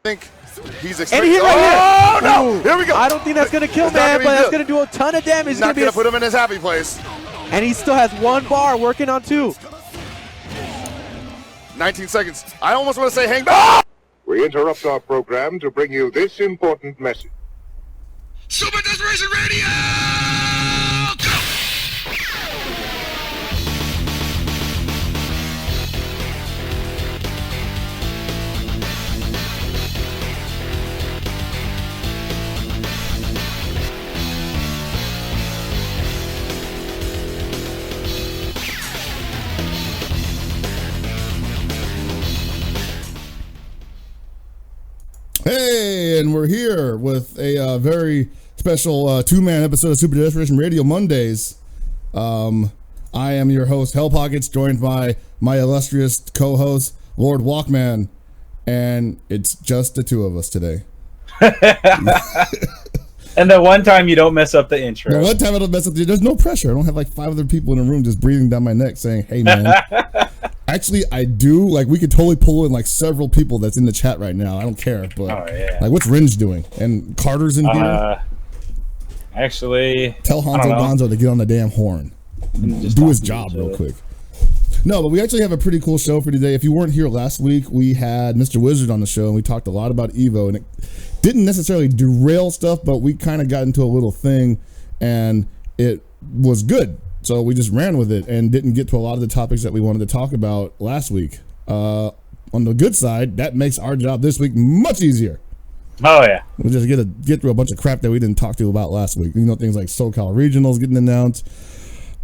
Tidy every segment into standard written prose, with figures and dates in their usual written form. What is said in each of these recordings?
think he's And he hit right here. Oh, no. Here we go. I don't think that's going to kill, man, but that's going to do a ton of damage. Not going to put him in his happy place. And he still has one bar working on 2. 19 seconds. I almost want to say hang back. We interrupt our program to bring you this important message. Super Desperation Radio! Go! Hey, and we're here with a very special 2-man episode of Super Desperation Radio Mondays. I am your host, Hell Pockets, joined by my illustrious co-host, Lord Walkman, and it's just the 2 of us today. And the one time you don't mess up the intro. The one time I don't mess up there's no pressure. I don't have like 5 other people in the room just breathing down my neck saying, hey, man. Actually, I do. Like, we could totally pull in like several people that's in the chat right now. I don't care, but like, what's Ringe doing? And Carter's in here. Actually, tell Honzo Gonzo to get on the damn horn. Do his job real quick. No, but we actually have a pretty cool show for today. If you weren't here last week, we had Mr. Wizard on the show, and we talked a lot about Evo, and it didn't necessarily derail stuff, but we kind of got into a little thing, and it was good. So we just ran with it and didn't get to a lot of the topics that we wanted to talk about last week. On the good side, that makes our job this week much easier. Oh, yeah. We'll just get through a bunch of crap that we didn't talk to about last week. You know, things like SoCal Regionals getting announced,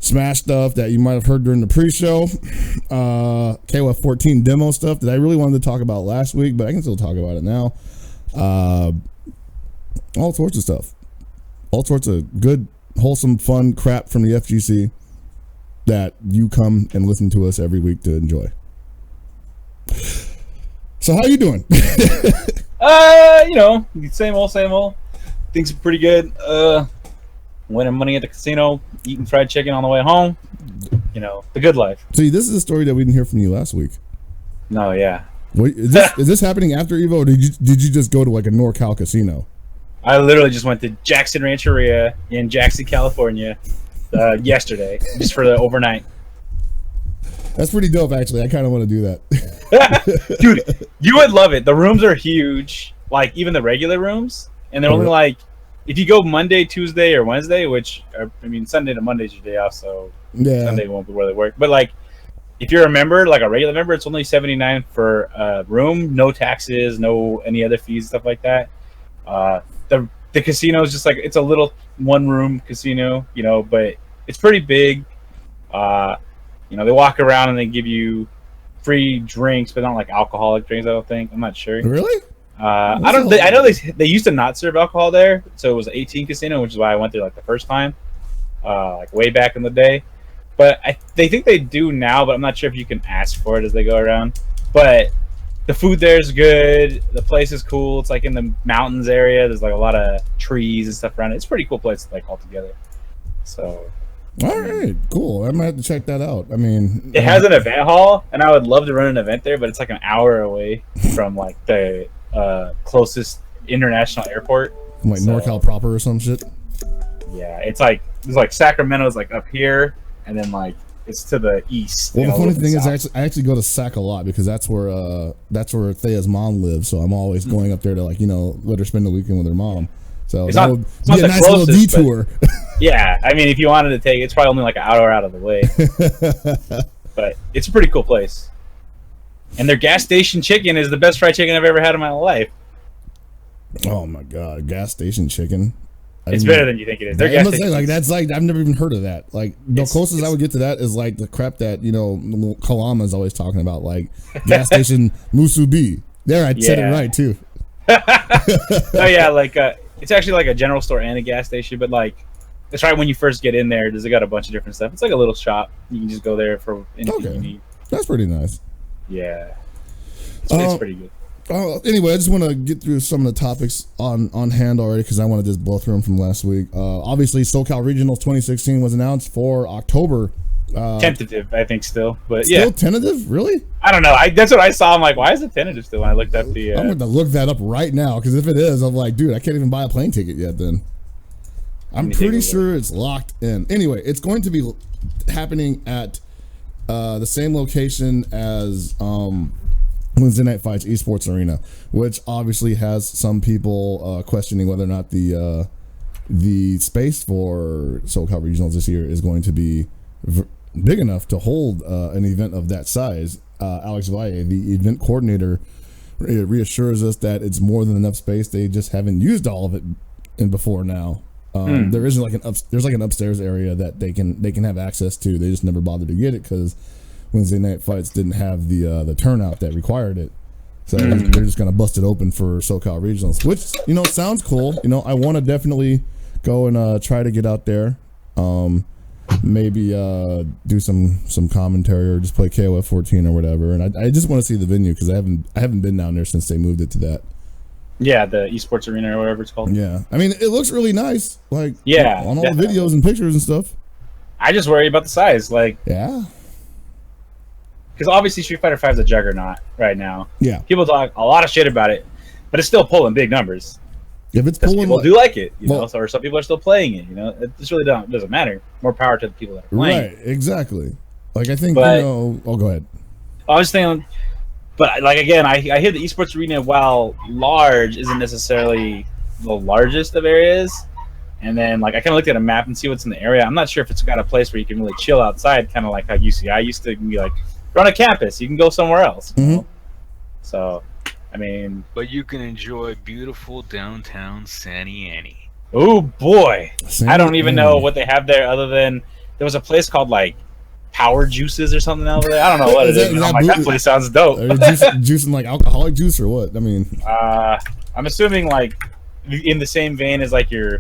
Smash stuff that you might have heard during the pre-show, KOF 14 demo stuff that I really wanted to talk about last week, but I can still talk about it now. All sorts of stuff. All sorts of good, wholesome, fun crap from the FGC that you come and listen to us every week to enjoy. So how you doing? You know, same old. Things are pretty good. Winning money at the casino, eating fried chicken on the way home. You know, the good life. See, this is a story that we didn't hear from you last week. No, yeah. Wait, is this happening after Evo, or did you just go to like a NorCal casino? I literally just went to Jackson Rancheria in Jackson, California, yesterday, just for the overnight. That's pretty dope, actually. I kind of want to do that. Dude, you would love it. The rooms are huge, like even the regular rooms, and they're only like, if you go Monday, Tuesday, or Wednesday, which Sunday to Monday's your day off, so Sunday won't be where they work. But like, if you're a member, like a regular member, it's only $79 for a room, no taxes, no any other fees, stuff like that. The casino is just like, it's a little 1-room casino, you know, but it's pretty big. You know, they walk around and they give you free drinks, but not like alcoholic drinks. I don't think. I'm not sure. Really? I know they used to not serve alcohol there, so it was an 18 casino, which is why I went there like the first time, like way back in the day. But they think they do now, but I'm not sure if you can ask for it as they go around. But the food there is good. The place is cool. It's like in the mountains area. There's like a lot of trees and stuff around it. It's a pretty cool place, like altogether. So. All right, cool. I might have to check that out. I mean, it has an event hall, and I would love to run an event there, but it's like an hour away from like the closest international airport. Like NorCal proper or some shit. Yeah, it's like Sacramento's like up here, and then like it's to the east. Well, the funny thing is, I actually go to Sac a lot because that's where Thea's mom lives. So I'm always going up there to like, you know, let her spend the weekend with her mom. So it's that would be a nice little detour. Yeah, I mean, if you wanted to take, it's probably only like an hour out of the way. But it's a pretty cool place. And their gas station chicken is the best fried chicken I've ever had in my life. Oh my god, gas station chicken! It's better than you think it is. Their gas station, that's like I've never even heard of that. Like the closest I would get to that is like the crap that, you know, Kalama is always talking about, like gas station musubi. There, I said it right too. Oh yeah, like it's actually like a general store and a gas station, but like it's right when you first get in there. They got a bunch of different stuff. It's like a little shop. You can just go there for anything you need. That's pretty nice. Yeah, it's pretty good. Anyway, I just want to get through some of the topics on hand already because I want to just blow through them from last week. Obviously, SoCal Regionals 2016 was announced for October. Tentative, I think, still, but still tentative, really? I don't know. That's what I saw. I'm like, why is it tentative still? When I looked up the. I'm going to look that up right now because if it is, I'm like, dude, I can't even buy a plane ticket yet. Then I'm pretty sure it's locked in. Anyway, it's going to be happening at the same location as Wednesday Night Fights Esports Arena, which obviously has some people questioning whether or not the space for SoCal Regionals this year is going to be big enough to hold an event of that size. Alex Valle, the event coordinator, reassures us that it's more than enough space. They just haven't used all of it before now. There isn't like there's like an upstairs area that they can have access to. They just never bothered to get it because Wednesday Night Fights didn't have the turnout that required it. So they're just gonna bust it open for SoCal Regionals, which sounds cool. I want to definitely go and try to get out there. Maybe do some commentary or just play KOF 14 or whatever. And I just want to see the venue because I haven't been down there since they moved it to that. Yeah, the esports arena or whatever it's called. Yeah, I mean it looks really nice. Like on all definitely. the videos and pictures and stuff. I just worry about the size, like yeah, because obviously Street Fighter V is a juggernaut right now. Yeah, people talk a lot of shit about it, but it's still pulling big numbers. If it's pulling, people do like it, or some people are still playing it. It just really doesn't matter. More power to the people that are playing. Right, exactly. Like I think go ahead. I was thinking, but like again, I hear the esports arena, while large, isn't necessarily the largest of areas. And then like I kind of looked at a map and see what's in the area. I'm not sure if it's got a place where you can really chill outside, kind of like how UCI used to be like, you're on a campus, you can go somewhere else. So. I mean, but you can enjoy beautiful downtown Santa Ana. Oh boy, I don't even know what they have there other than there was a place called like Power Juices or something over there. I don't know what it is. That place sounds dope. Juicing like alcoholic juice or what? I mean, I'm assuming like in the same vein as like your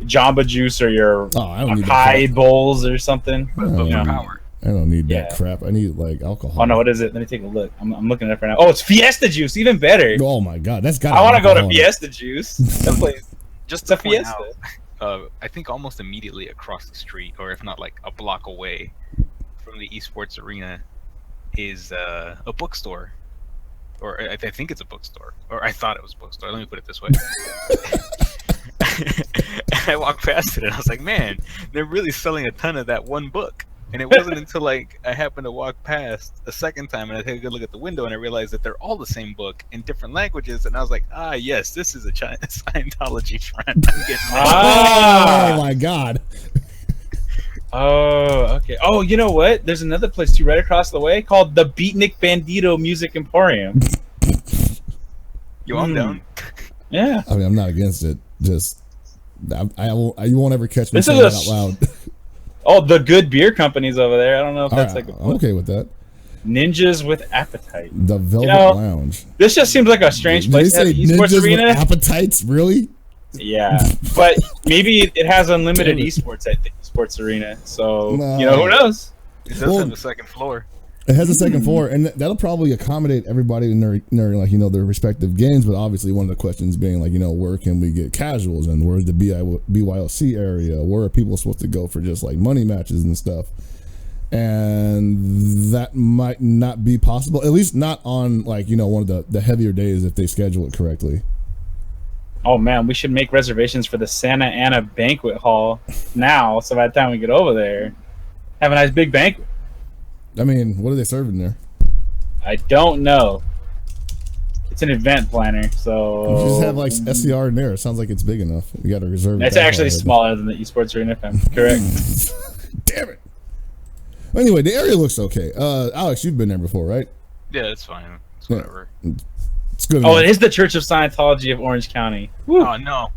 Jamba Juice or your Acai Bowls or something. Power. I don't need that crap. I need like alcohol. Oh no, what is it? Let me take a look. I'm looking at it right now. Oh, it's Fiesta Juice, even better. Oh my god, that's got. I want to go to Fiesta Juice. That place, just a Fiesta. I think almost immediately across the street, or if not like a block away from the esports arena, is a bookstore, or I think it's a bookstore, or I thought it was a bookstore. Let me put it this way. And I walked past it, and I was like, man, they're really selling a ton of that one book. And it wasn't until like I happened to walk past a second time and I take a good look at the window and I realized that they're all the same book in different languages. And I was like, yes, this is a Scientology friend. Oh my god. Oh, okay. Oh, you know what? There's another place too right across the way called the Beatnik Bandito Music Emporium. I'm down. Yeah. I mean, I'm not against it. Just you won't ever catch me saying that out loud. Oh, the Good Beer Company's over there. I don't know if that's like I'm okay with that. Ninjas with Appetite. The Velvet Lounge. This just seems like a strange place to have an esports arena. With appetites, really? Yeah, but maybe it has unlimited esports at the esports arena. So who knows? It does have a second floor. It has a second floor, and that'll probably accommodate everybody in their their respective games. But obviously, one of the questions being like, where can we get casuals, and where's the BYLC area? Where are people supposed to go for just like money matches and stuff? And that might not be possible, at least not on like one of the heavier days if they schedule it correctly. Oh man, we should make reservations for the Santa Ana Banquet Hall now, so by the time we get over there, have a nice big banquet. I mean, what are they serving there? I don't know. It's an event planner, so you just have like SCR in there. It sounds like it's big enough. We got to reserve. It's actually smaller than the esports arena, if I'm correct. Damn it. Anyway, the area looks okay. Alex, you've been there before, right? Yeah, it's fine. It's whatever. It's good. Oh, it is the Church of Scientology of Orange County. Woo. Oh no.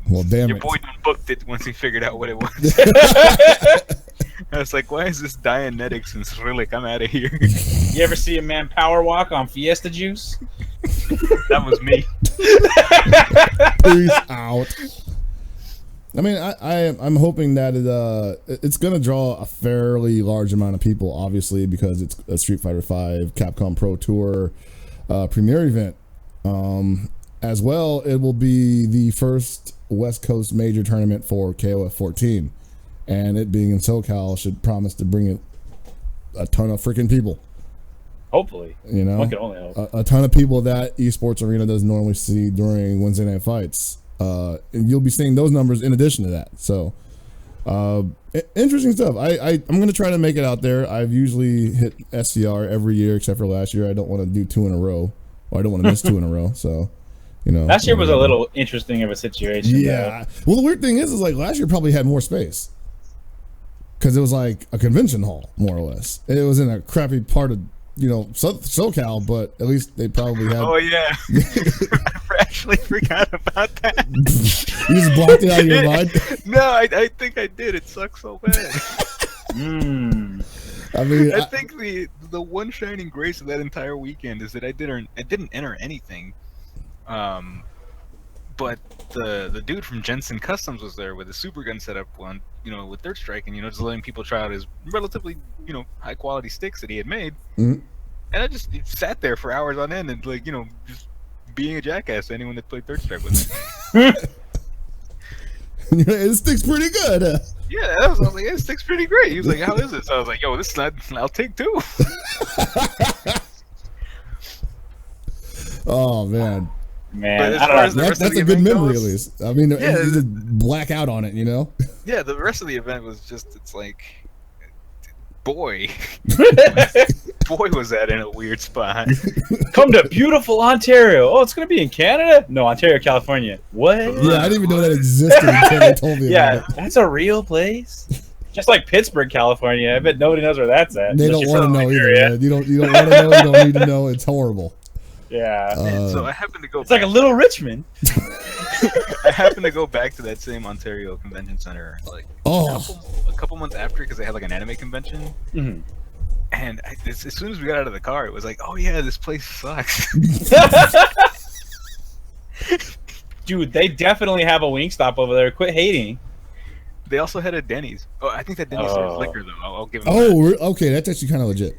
Well, damn Your it. boy booked it once he figured out what it was. I was like, why is this Dianetics and Cyrillic? I'm out of here. You ever see a man power walk on Fiesta Juice? That was me. Peace out. I mean, I'm hoping that it's going to draw a fairly large amount of people, obviously, because it's a Street Fighter V Capcom Pro Tour premiere event. As well, it will be the first West Coast major tournament for KOF 14. And it being in SoCal should promise to bring it a ton of freaking people. Hopefully, You know, one can only hope. a ton of people that esports arena doesn't normally see during Wednesday night fights. And you'll be seeing those numbers in addition to that. So, interesting stuff. I'm going to try to make it out there. I've usually hit SCR every year except for last year. I don't want to do 2 in a row, or I don't want to miss 2 in a row. So, you know, Last year was a little interesting of a situation. yeah. Well, the weird thing is like last year probably had more space because it was like a convention hall, more or less. It was in a crappy part of, you know, SoCal, but at least they probably had. Oh yeah, I actually forgot about that. You just blocked it out of your mind. No, I think I did. It sucks so bad. I mean, I think the one shining grace of that entire weekend is that I didn't enter anything. But the dude from Jensen Customs was there with a super gun setup on, you know, with Third Strike, and, you know, just letting people try out his relatively, you know, high quality sticks that he had made. Mhm. And I just sat there for hours on end and, like, you know, just being a jackass to anyone that played Third Strike with me. it sticks pretty good. Yeah, I was like, it sticks pretty great. He was like, how is this? I was like, yo, this is not, I'll take 2. Oh man, Man, as I far don't as know. the rest of that's the a good event memory goes- at least. I mean, Yeah, you just black out on it, you know. Yeah, the rest of the event was just, it's like, boy, was that in a weird spot. Come to beautiful Ontario. Oh, it's gonna be in Canada? No, Ontario, California. What? Yeah, I didn't even know that existed until they told me Yeah, about it. that's a real place. Just like Pittsburgh, California. I bet nobody knows where that's at. They unless don't you're want to from know the either. area. Man. You don't want to know. You don't need to know. It's horrible. Yeah, So I happened to go. it's like a little Richmond. I happened to go back to that same Ontario Convention Center like Oh, a couple months after because they had like an anime convention. Mhm. And as soon as we got out of the car, it was like, oh yeah, this place sucks. Dude, they definitely have a Wingstop over there. Quit hating. They also had a Denny's. Oh, I think that Denny's serves liquor though. I'll give them. okay. That's actually kind of legit.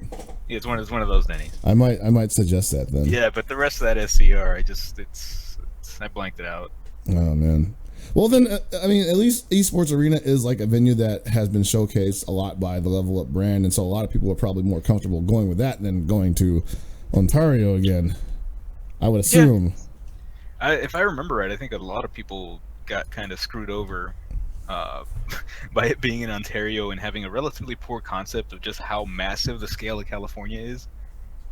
Yeah, it's one of those Denny's. I might suggest that then. Yeah, but the rest of that SCR, I blanked it out. Oh man. Well then, I mean, at least Esports Arena is like a venue that has been showcased a lot by the Level Up brand, and so a lot of people are probably more comfortable going with that than going to Ontario again. I would assume. If I remember right, I think a lot of people got kind of screwed over by it being in Ontario and having a relatively poor concept of just how massive the scale of California is.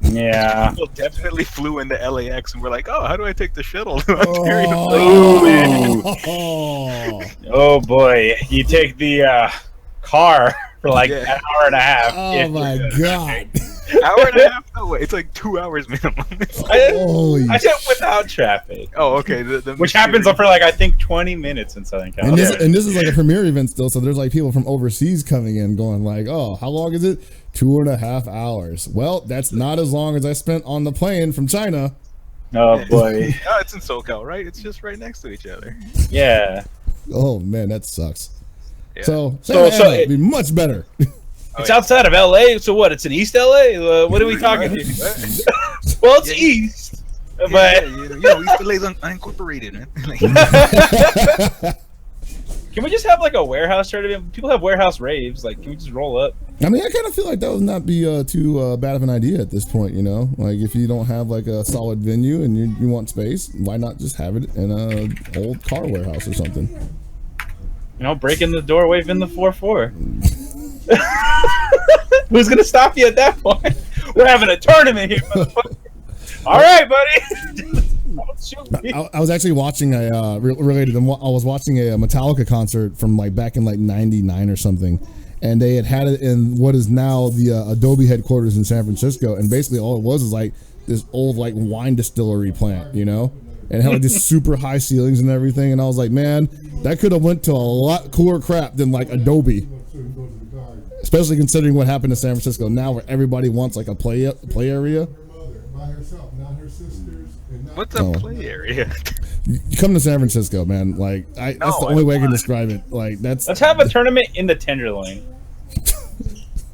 Yeah. People definitely flew into LAX and were like, "Oh, how do I take the shuttle to Ontario?" Oh boy, you take the car for like an hour and a half. Oh my god. Hour and a half? No way. It's like 2 hours minimum. Holy I said without traffic. Oh, okay. Which happens for like I think 20 minutes in Southern And California. this is like a premiere event still, so there's like people from overseas coming in going like, oh, how long is it? 2.5 hours. Well, that's not as long as I spent on the plane from China. Oh boy. No, it's in SoCal, right? It's just right next to each other. Yeah. Oh man, that sucks. Yeah. So it'd be much better. It's outside of LA, so what? It's in East LA? What are we talking here? Well, it's east. But yeah, East LA's unincorporated, man. can we just have like a warehouse tournament? People have warehouse raves. Like, can we just roll up? I mean, I kind of feel like that would not be too bad of an idea at this point, you know? Like, if you don't have like a solid venue and you want space, why not just have it in a old car warehouse or something? You know, break in the door, wave in the 4-4. Who's gonna stop you at that point? We're having a tournament here, motherfucker. All right, buddy. Don't shoot me. I was actually watching a related. I was watching a Metallica concert from like back in like '99 or something, and they had it in what is now the Adobe headquarters in San Francisco. And basically, all it was is like this old like wine distillery plant, you know, and it had like this super high ceilings and everything. And I was like, man, that could have went to a lot cooler crap than like Adobe. Especially considering what happened in San Francisco now, where everybody wants like a play area. What's a play area? You come to San Francisco, man. Like that's the only way I can describe it. Like let's have a tournament in the Tenderloin.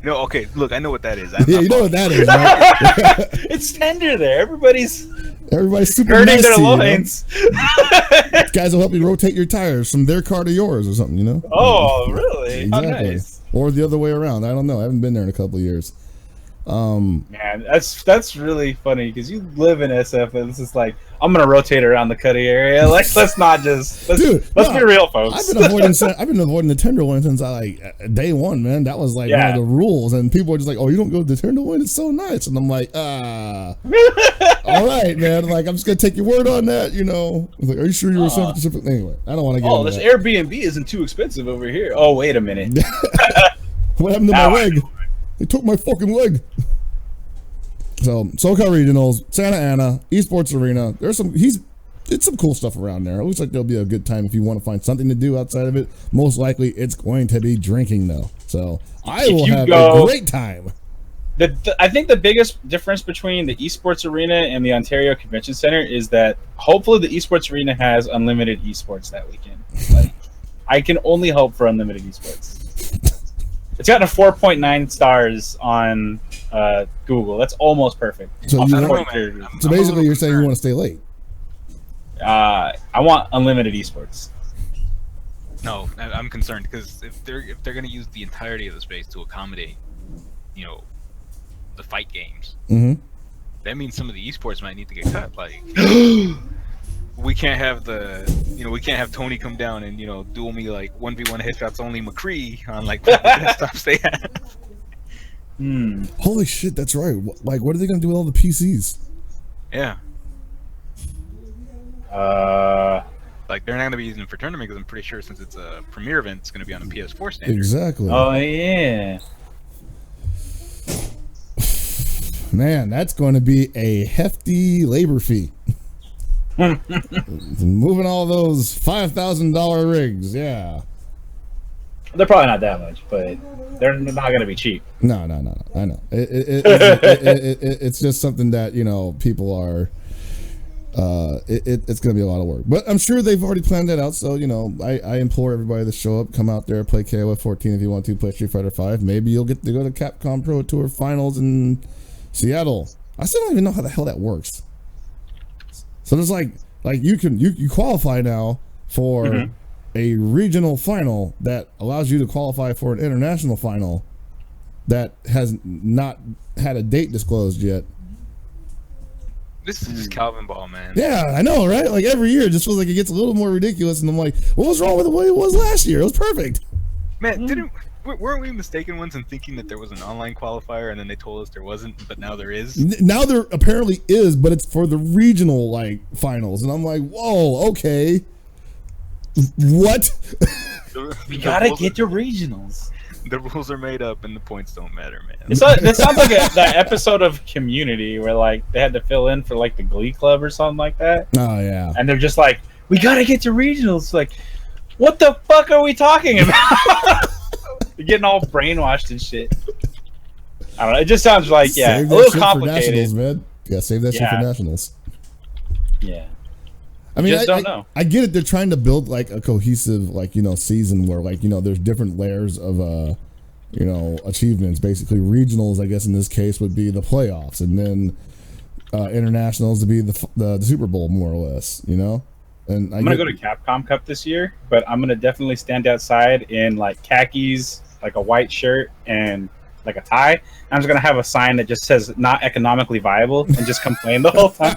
No, okay. Look, I know what that is. Yeah, you know what that is, right? It's tender there. Everybody's super hurting messy, their loins. You know? Guys will help you rotate your tires from their car to yours or something, you know? Oh, really? Exactly. How nice. Or the other way around. I don't know. I haven't been there in a couple of years. Man, that's really funny because you live in SF and it's just like I'm gonna rotate around the Cuddy area. Like, let's be real, folks. I've been avoiding the Tenderloin since day one, man. That was like one of the rules, and people are just like, "Oh, you don't go to the Tenderloin? It's so nice." And I'm like, all right, man. Like, I'm just gonna take your word on that. You know, I was like, are you sure you were something? Anyway, I don't want to get. Oh, this Airbnb isn't too expensive over here. Oh, wait a minute. What happened to my leg? They took my fucking leg. So SoCal Regionals, Santa Ana, Esports Arena. It's some cool stuff around there. It looks like there'll be a good time if you want to find something to do outside of it. Most likely, it's going to be drinking though. So I will have a great time. I think the biggest difference between the Esports Arena and the Ontario Convention Center is that hopefully the Esports Arena has unlimited esports that weekend. Like, I can only hope for unlimited esports. It's gotten a 4.9 stars on Google. That's almost perfect. So basically, you're saying you want to stay late. I want unlimited esports. No, I'm concerned because if they're going to use the entirety of the space to accommodate, the fight games, that means some of the esports might need to get cut. Like, we can't have Tony come down and duel me like 1v1 headshots only McCree on like the desktops they have. Holy shit, that's right. Like, what are they gonna do with all the PCs? Yeah. Like, they're not gonna be using it for tournament because I'm pretty sure since it's a premier event, it's gonna be on a PS4 standard. Exactly. Oh yeah. Man, that's going to be a hefty labor fee. Moving all those $5,000 rigs, yeah. They're probably not that much, but they're not going to be cheap. No. I know. It's just something that people are. It's going to be a lot of work, but I'm sure they've already planned that out. So I implore everybody to show up, come out there, play KOF 14 if you want to, play Street Fighter 5. Maybe you'll get to go to Capcom Pro Tour Finals in Seattle. I still don't even know how the hell that works. So there's like you qualify now for a regional final that allows you to qualify for an international final that has not had a date disclosed yet. This is just Calvin Ball, man. Yeah, I know, right? Like every year it just feels like it gets a little more ridiculous, and I'm like, what was wrong with the way it was last year? It was perfect. Man, weren't we mistaken once in thinking that there was an online qualifier and then they told us there wasn't, but now there is? Now there apparently is, but it's for the regional finals, and I'm like, whoa, okay. What? We gotta get to regionals. The rules are made up and the points don't matter, man. This sounds like that episode of Community where like they had to fill in for like the Glee Club or something like that. Oh yeah. And they're just like, we gotta get to regionals. Like, what the fuck are we talking about? You're getting all brainwashed and shit. I don't know. It just sounds like a little complicated. Nationals, man. Yeah, save that shit for nationals. Yeah. I mean, don't know. I get it. They're trying to build like a cohesive, season where there's different layers of, achievements. Basically, regionals, I guess in this case, would be the playoffs, and then internationals to be the Super Bowl, more or less. And I'm gonna go to Capcom Cup this year, but I'm gonna definitely stand outside in like khakis, like a white shirt, and like a tie. I'm just gonna have a sign that just says "not economically viable" and just complain the whole time.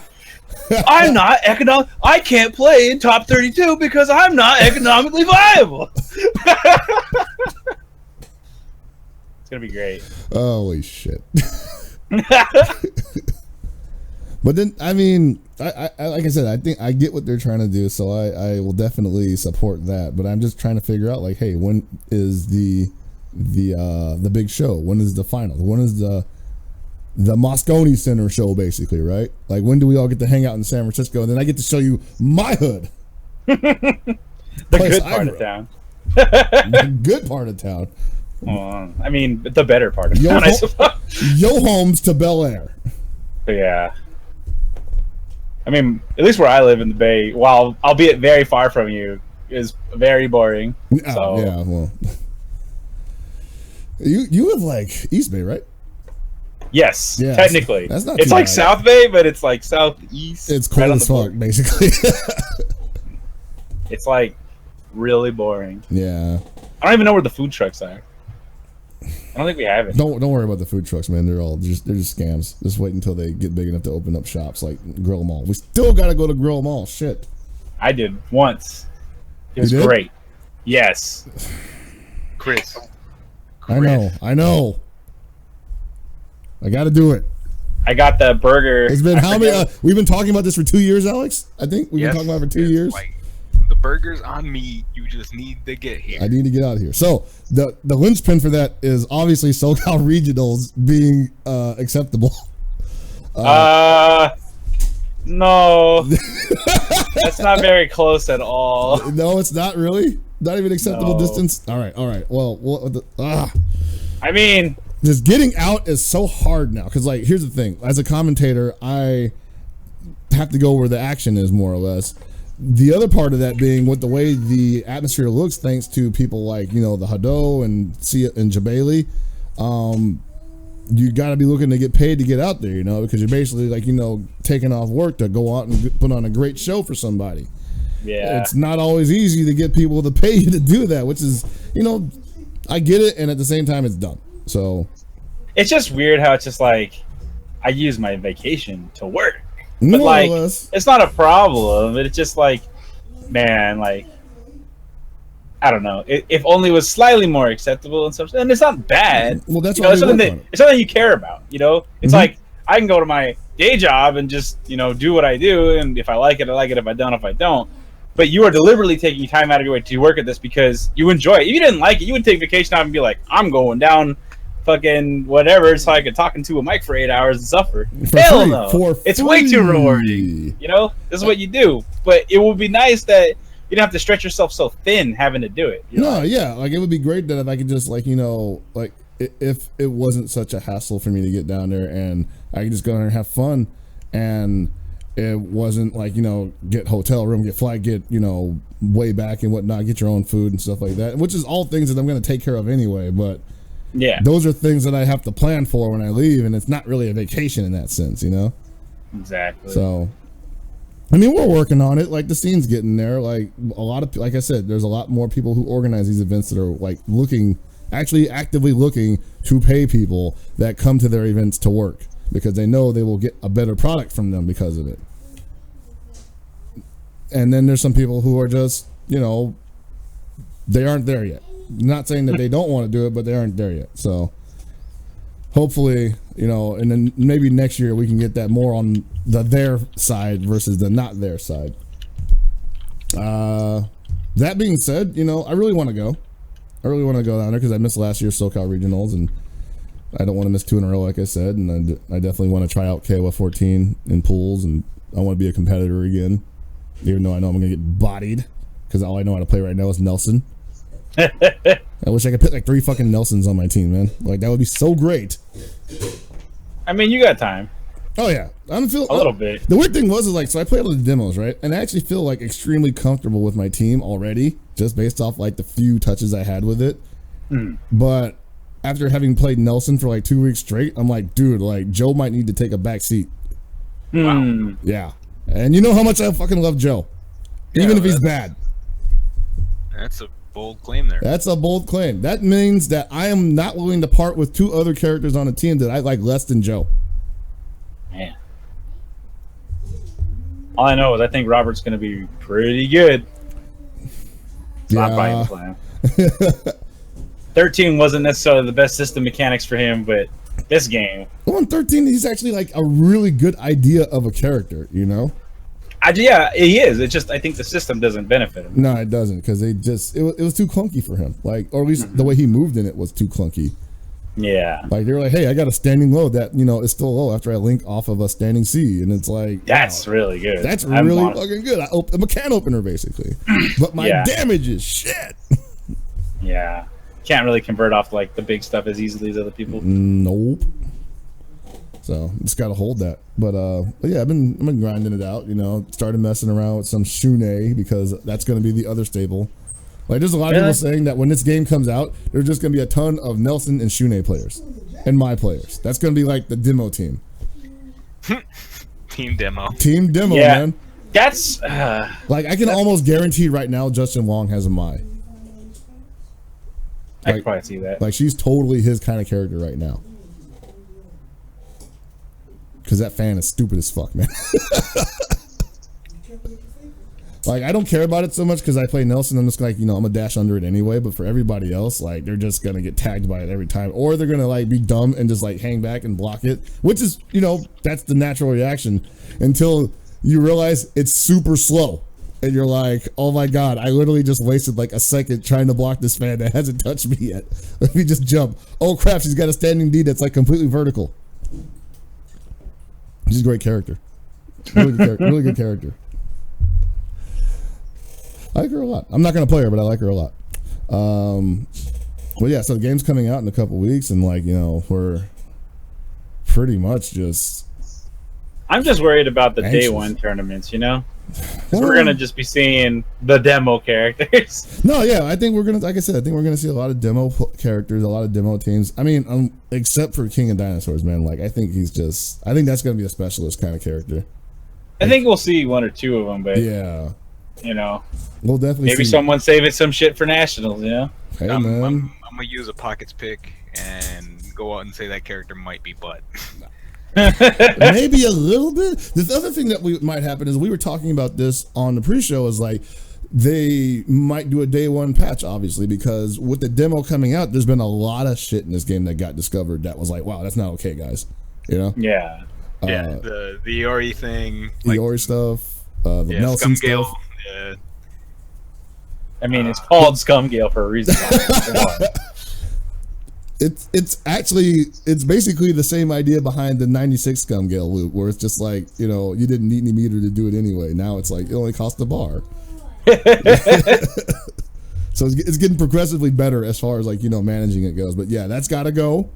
I'm not economic. I can't play in top 32 because I'm not economically viable. It's gonna be great. Holy shit! But then, I mean, I like I said, I think I get what they're trying to do, so I will definitely support that. But I'm just trying to figure out, like, hey, when is the big show? When is the final? When is the Moscone Center show, basically, right? Like, when do we all get to hang out in San Francisco, and then I get to show you my hood, the good part of town. The good part of town. I mean, the better part of town, I suppose. Yo homes to Bel Air. Yeah. I mean, at least where I live in the Bay, while albeit very far from you, is very boring. So. Yeah, well, you live like East Bay, right? Yes, yeah, technically. That's not. It's like bad. South Bay, but it's like southeast. It's cold as fuck, basically. It's like really boring. Yeah. I don't even know where the food trucks are. I don't think we have it. Don't worry about the food trucks, man. They're just scams. Just wait until they get big enough to open up shops like Grill Mall. We still gotta go to Grill Mall. Shit. I did once. It was great. Yes. Chris. I know. I gotta do it. I got the burger. It's been how many? We've been talking about this for 2 years, Alex. I think we've been talking about it for 2 years. Like, the burger's on me. You just need to get here. I need to get out of here. So the linchpin for that is obviously SoCal Regionals being acceptable. No. That's not very close at all. No, it's not really. Not even acceptable distance. All right. Well, I mean, just getting out is so hard now because, like, here's the thing: as a commentator, I have to go where the action is, more or less. The other part of that being with the way the atmosphere looks, thanks to people like, you know, the Hado and Sia and Jabali, you got to be looking to get paid to get out there, you know, because you're basically like, you know, taking off work to go out and put on a great show for somebody. Yeah, it's not always easy to get people to pay you to do that, which is, you know, I get it, and at the same time, it's dumb. So it's just weird how it's just like I use my vacation to work. But more like, or less, it's not a problem. It's just like, man, like, I don't know. If only it was slightly more acceptable and stuff, and it's not bad. Well, that's it's something you care about. You know, it's like I can go to my day job and just, you know, do what I do, and if I like it, I like it. If I don't. But you are deliberately taking time out of your way to work at this because you enjoy it. If you didn't like it, you would take vacation out and be like, I'm going down fucking whatever so I could talk into a mic for 8 hours and suffer. Hell no. It's way too rewarding. You know, this is what you do. But it would be nice that you don't have to stretch yourself so thin having to do it. You know? No, yeah, like it would be great that if I could just, like, you know, like if it wasn't such a hassle for me to get down there and I could just go there and have fun, and it wasn't like, you know, get hotel room, get flight, get, you know, way back and whatnot, get your own food and stuff like that, which is all things that I'm going to take care of anyway. But yeah, those are things that I have to plan for when I leave, and it's not really a vacation in that sense, you know? Exactly. So, I mean, we're working on it. Like, the scene's getting there. Like, a lot of, like I said, there's a lot more people who organize these events that are, like, actually actively looking to pay people that come to their events to work because they know they will get a better product from them because of it. And then there's some people who are just, you know, they aren't there yet. Not saying that they don't want to do it, but they aren't there yet. So hopefully, you know, and then maybe next year we can get that more on the their side versus the not their side. That being said, you know, I really want to go. I really want to go down there because I missed last year's SoCal Regionals, and I don't want to miss 2 in a row, like I said. And I definitely want to try out KOF 14 in pools, and I want to be a competitor again, even though I know I'm going to get bodied because all I know how to play right now is Nelson. I wish I could put like 3 fucking Nelsons on my team, man. Like, that would be so great. I mean, you got time. Oh yeah, I'm feeling a little bit. The weird thing was like, so I played all the demos, right? And I actually feel like extremely comfortable with my team already, just based off like the few touches I had with it. But after having played Nelson for like 2 weeks straight, I'm like, dude, like Joe might need to take a back seat. Wow. Yeah, and you know how much I fucking love Joe, even if he's bad. That's a bold claim there. That's a bold claim. That means that I am not willing to part with 2 other characters on a team that I like less than Joe. Man. All I know is I think Robert's going to be pretty good. It's not probably the plan. 13 wasn't necessarily the best system mechanics for him, but this game. Well, in 13, he's actually like a really good idea of a character, you know? Yeah, he is. It's just I think the system doesn't benefit him. No, it doesn't, because it was too clunky for him. Like, or at least the way he moved in it was too clunky. Yeah. Like, they were like, hey, I got a standing low that, you know, is still low after I link off of a standing C. And it's like, that's really good. That's really fucking good. I'm a can opener, basically. But my damage is shit. Yeah. Can't really convert off, like, the big stuff as easily as other people. Nope. So, just got to hold that. But yeah, I've been grinding it out, you know. Started messing around with some Shune because that's going to be the other stable. Like, there's a lot of people saying that when this game comes out, there's just going to be a ton of Nelson and Shune players. And my players. That's going to be like the demo team. Team demo. Team demo, man. That's... like, I can almost guarantee right now Justin Wong has a Mai. I can probably see that. Like, she's totally his kind of character right now. Because that fan is stupid as fuck, man. Like, I don't care about it so much because I play Nelson. I'm just like, I'm gonna dash under it anyway. But for everybody else, like, they're just gonna get tagged by it every time, or they're gonna like be dumb and just like hang back and block it, which is, that's the natural reaction until you realize it's super slow, and you're like, oh my god, I literally just wasted like a second trying to block this fan that hasn't touched me yet. Let me just jump. Oh crap, she's got a standing D that's like completely vertical. She's a great character. Really good character. I like her a lot. I'm not gonna play her, but I like her a lot. Well, yeah. So the game's coming out in a couple weeks, and like we're pretty much just. I'm just worried about the anxious. day one tournaments. Because we're gonna just be seeing the demo characters. No, yeah. I think we're gonna, like I said, I think we're gonna see a lot of demo characters, a lot of demo teams. I mean, except for King of Dinosaurs, man. Like, I think that's gonna be a specialist kind of character. I think we'll see one or two of them, but yeah. We'll definitely maybe see. Someone saving some shit for nationals, Hey, I'm man. gonna use a pockets pick and go out and say that character might be butt. Maybe a little bit. The other thing that might happen is we were talking about this on the pre-show is like they might do a day one patch, obviously, because with the demo coming out, there's been a lot of shit in this game that got discovered that was like, wow, that's not okay, guys. Yeah. Yeah, the Iori thing, the Iori stuff, the Nelson Scumgale, stuff. Yeah. I mean, it's called Scumgale for a reason. It's basically the same idea behind the 96 Scumgale loop, where it's just like, you didn't need any meter to do it anyway. Now it's like, it only costs a bar. So it's getting progressively better as far as like, managing it goes. But yeah, that's got to go.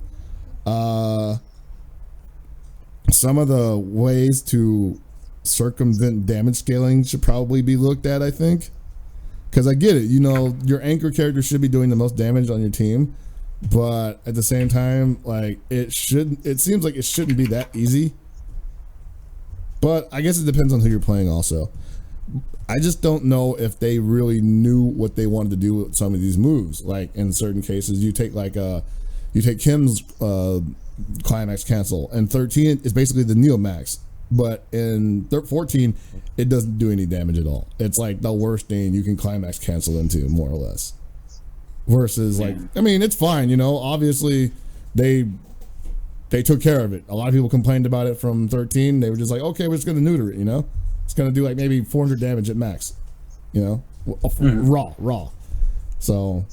Some of the ways to circumvent damage scaling should probably be looked at, I think. Because I get it, your anchor character should be doing the most damage on your team. But at the same time, like, it seems like it shouldn't be that easy. But I guess it depends on who you're playing also. I just don't know if they really knew what they wanted to do with some of these moves. Like, in certain cases, you take Kim's climax cancel, and 13 is basically the Neo Max. But in 14, it doesn't do any damage at all. It's like the worst thing you can climax cancel into, more or less. Versus, like, I mean, it's fine, obviously they took care of it. A lot of people complained about it from 13. They were just like, okay, we're just going to neuter it, It's going to do like maybe 400 damage at max, raw. So.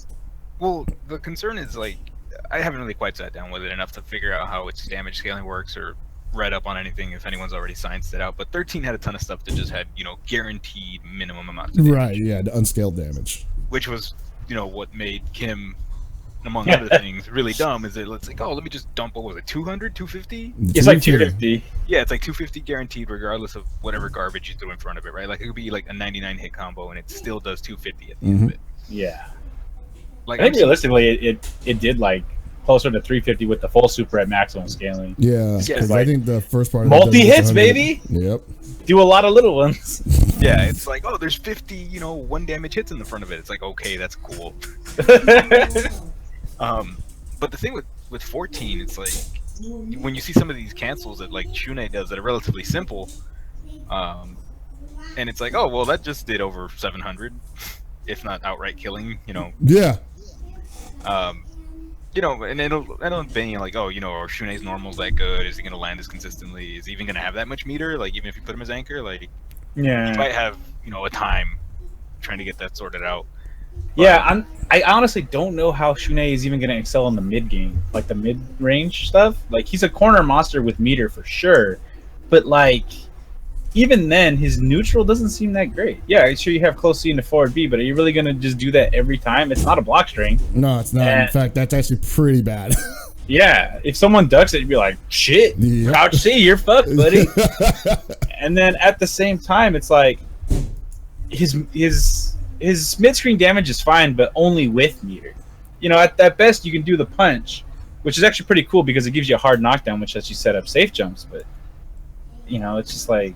Well, the concern is, like, I haven't really quite sat down with it enough to figure out how its damage scaling works or read up on anything if anyone's already scienced it out. But 13 had a ton of stuff that just had, guaranteed minimum amounts of damage. Right, yeah, the unscaled damage. Which was, what made Kim, among other things, really dumb is that it's like, let me just dump, what was it, 200, 250? It's like 250. Yeah, it's like 250 guaranteed regardless of whatever garbage you threw in front of it, right? Like, it could be like a 99 hit combo and it still does 250 at the end of it. Yeah. Like, I think realistically, it did like closer to 350 with the full super at maximum scaling. Yeah, because like, I think the first part of multi hits, baby. Yep. Do a lot of little ones. Yeah, it's like, there's 50, 1 damage hits in the front of it. It's like, okay, that's cool. But the thing with 14, it's like when you see some of these cancels that like Shunei does that are relatively simple, and it's like, oh well, that just did over 700, if not outright killing, Yeah. And it'll be like, or Shunei's normal's that good? Is he gonna land this consistently? Is he even gonna have that much meter? Like, even if you put him as anchor, like, yeah, he might have a time trying to get that sorted out. But, yeah, I honestly don't know how Shunei is even gonna excel in the mid game, like the mid range stuff. Like, he's a corner monster with meter for sure, but like, even then, his neutral doesn't seem that great. Yeah, sure you have close C into forward B, but are you really gonna just do that every time? It's not a block string. No, it's not. In fact, that's actually pretty bad. Yeah, if someone ducks it, you'd be like, shit, Yep. crouch C, you're fucked, buddy. And then at the same time, it's like his mid-screen damage is fine, but only with meter. At best, you can do the punch, which is actually pretty cool because it gives you a hard knockdown, which lets you set up safe jumps. But it's just like,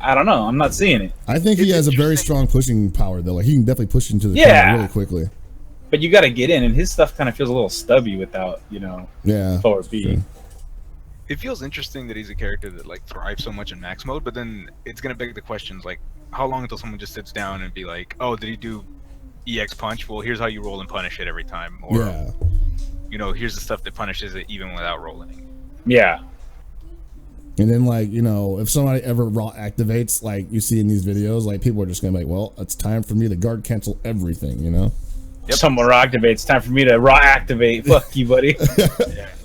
I don't know. I'm not seeing it. I think he has a very strong pushing power, though. Like, he can definitely push into the corner really quickly. but you got to get in, and his stuff kind of feels a little stubby without, forward B. Sure. It feels interesting that he's a character that like thrives so much in max mode, but then it's gonna beg the questions like, how long until someone just sits down and be like, oh, did he do EX punch? Well, here's how you roll and punish it every time, or here's the stuff that punishes it even without rolling. Yeah. And then, like, if somebody ever raw activates, like you see in these videos, like people are just gonna be like, well, it's time for me to guard cancel everything, Yep. Someone raw activates. Time for me to raw activate. Fuck you, buddy.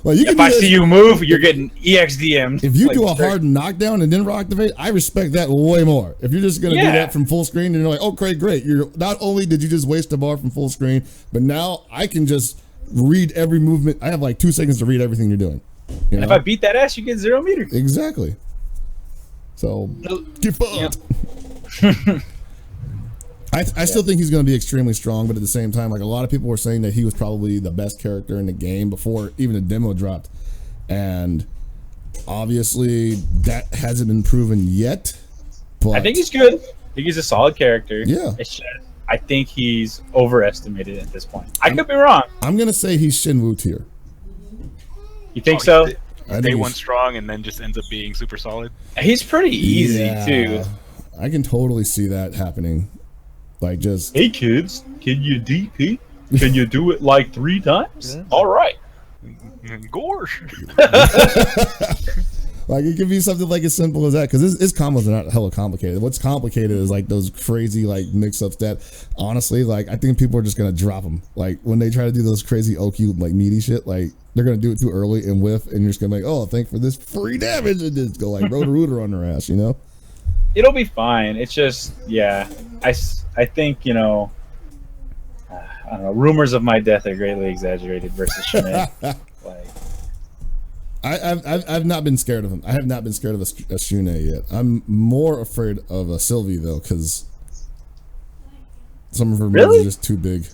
Well, you if I see you move, you're getting EXDM'd. If you do a hard knockdown and then raw activate, I respect that way more. If you're just gonna do that from full screen, and you're like, okay, great. You're not only did you just waste a bar from full screen, but now I can just read every movement. I have like 2 seconds to read everything you're doing. And if I beat that ass, you get 0 meter. Exactly. So get fucked. I still think he's going to be extremely strong, but at the same time, like a lot of people were saying that he was probably the best character in the game before even the demo dropped, and obviously that hasn't been proven yet. But I think he's good. I think he's a solid character. Yeah. It's just, I think he's overestimated at this point. I could be wrong. I'm going to say he's Shinwoo tier. You think so? Day one strong and then just ends up being super solid. He's pretty easy too. I can totally see that happening. Like just, hey kids, can you DP? Can you do it like 3 times? All right. Gosh. Like it could be something like as simple as that, because his combos are not hella complicated. What's complicated is like those crazy like mix-ups that honestly, like I think people are just gonna drop them. Like when they try to do those crazy OQ like meaty shit, like they're gonna do it too early and whiff, and you're just gonna be like, oh, thank for this free damage, and just go like rotor on their ass, It'll be fine. It's just, I think I don't know. Rumors of my death are greatly exaggerated versus Shanae. Like. I've not been scared of him. I have not been scared of a Shune yet. I'm more afraid of a Sylvie though, because some of her moves are just too big.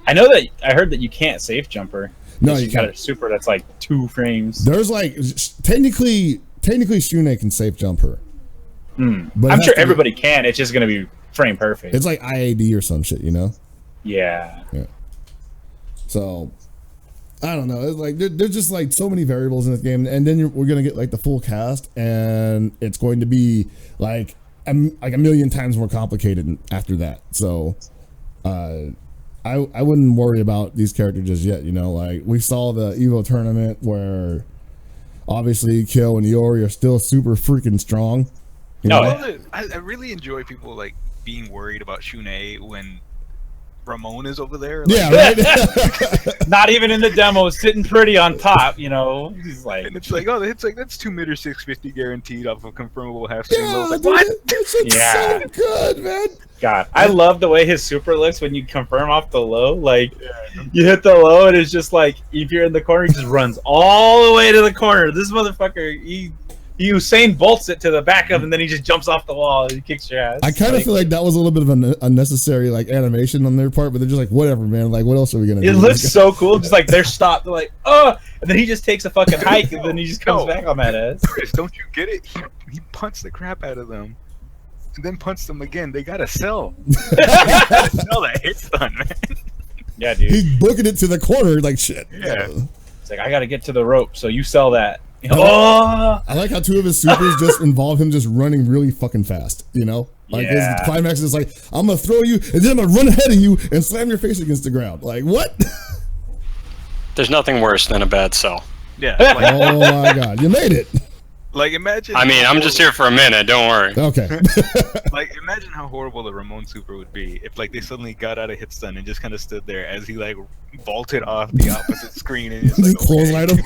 I know that I heard that you can't safe jump her. No, you got a super that's like 2 frames. There's like technically Shune can safe jump her. But I'm sure everybody can. It's just gonna be frame perfect. It's like IAD or some shit, Yeah. So I don't know. It's like there's just like so many variables in this game, and then we're gonna get like the full cast, and it's going to be like a million times more complicated after that. So, I wouldn't worry about these characters just yet. Like we saw the Evo tournament where obviously Kyo and Iori are still super freaking strong. I really enjoy people like being worried about Shune when Ramon is over there. Like, right. Not even in the demo, sitting pretty on top. He's like, and it's like, oh, it's like that's 2 meter 650 guaranteed off of confirmable half stream. Like, what? That so good, man. God, I love the way his super looks when you confirm off the low. Like, you hit the low, and it's just like if you're in the corner, he just runs all the way to the corner. This motherfucker, he Usain bolts it to the back of, and then he just jumps off the wall and he kicks your ass. I kind of feel like that was a little bit of an unnecessary like animation on their part, but they're just like, whatever, man. Like, what else are we gonna do? It looks so cool. Just like they're stopped. They're like, oh, and then he just takes a fucking hike, and then he just comes back on that ass. Chris, don't you get it? He punts the crap out of them, and then punts them again. They gotta sell. Sell that hit stun, man. Yeah, dude. He's booking it to the corner like shit. Yeah. It's like I gotta get to the rope, so you sell that. Oh! I like how 2 of his supers just involve him just running really fucking fast, Like his climax is like, I'm gonna throw you and then I'm gonna run ahead of you and slam your face against the ground. Like, what? There's nothing worse than a bad sell. Yeah. Like, oh my god, you made it. Like imagine. I mean, I'm just here for a minute. Don't worry. Okay. Like imagine how horrible the Ramon super would be if like they suddenly got out of hit stun and just kind of stood there as he like vaulted off the opposite screen and just like clothesline him.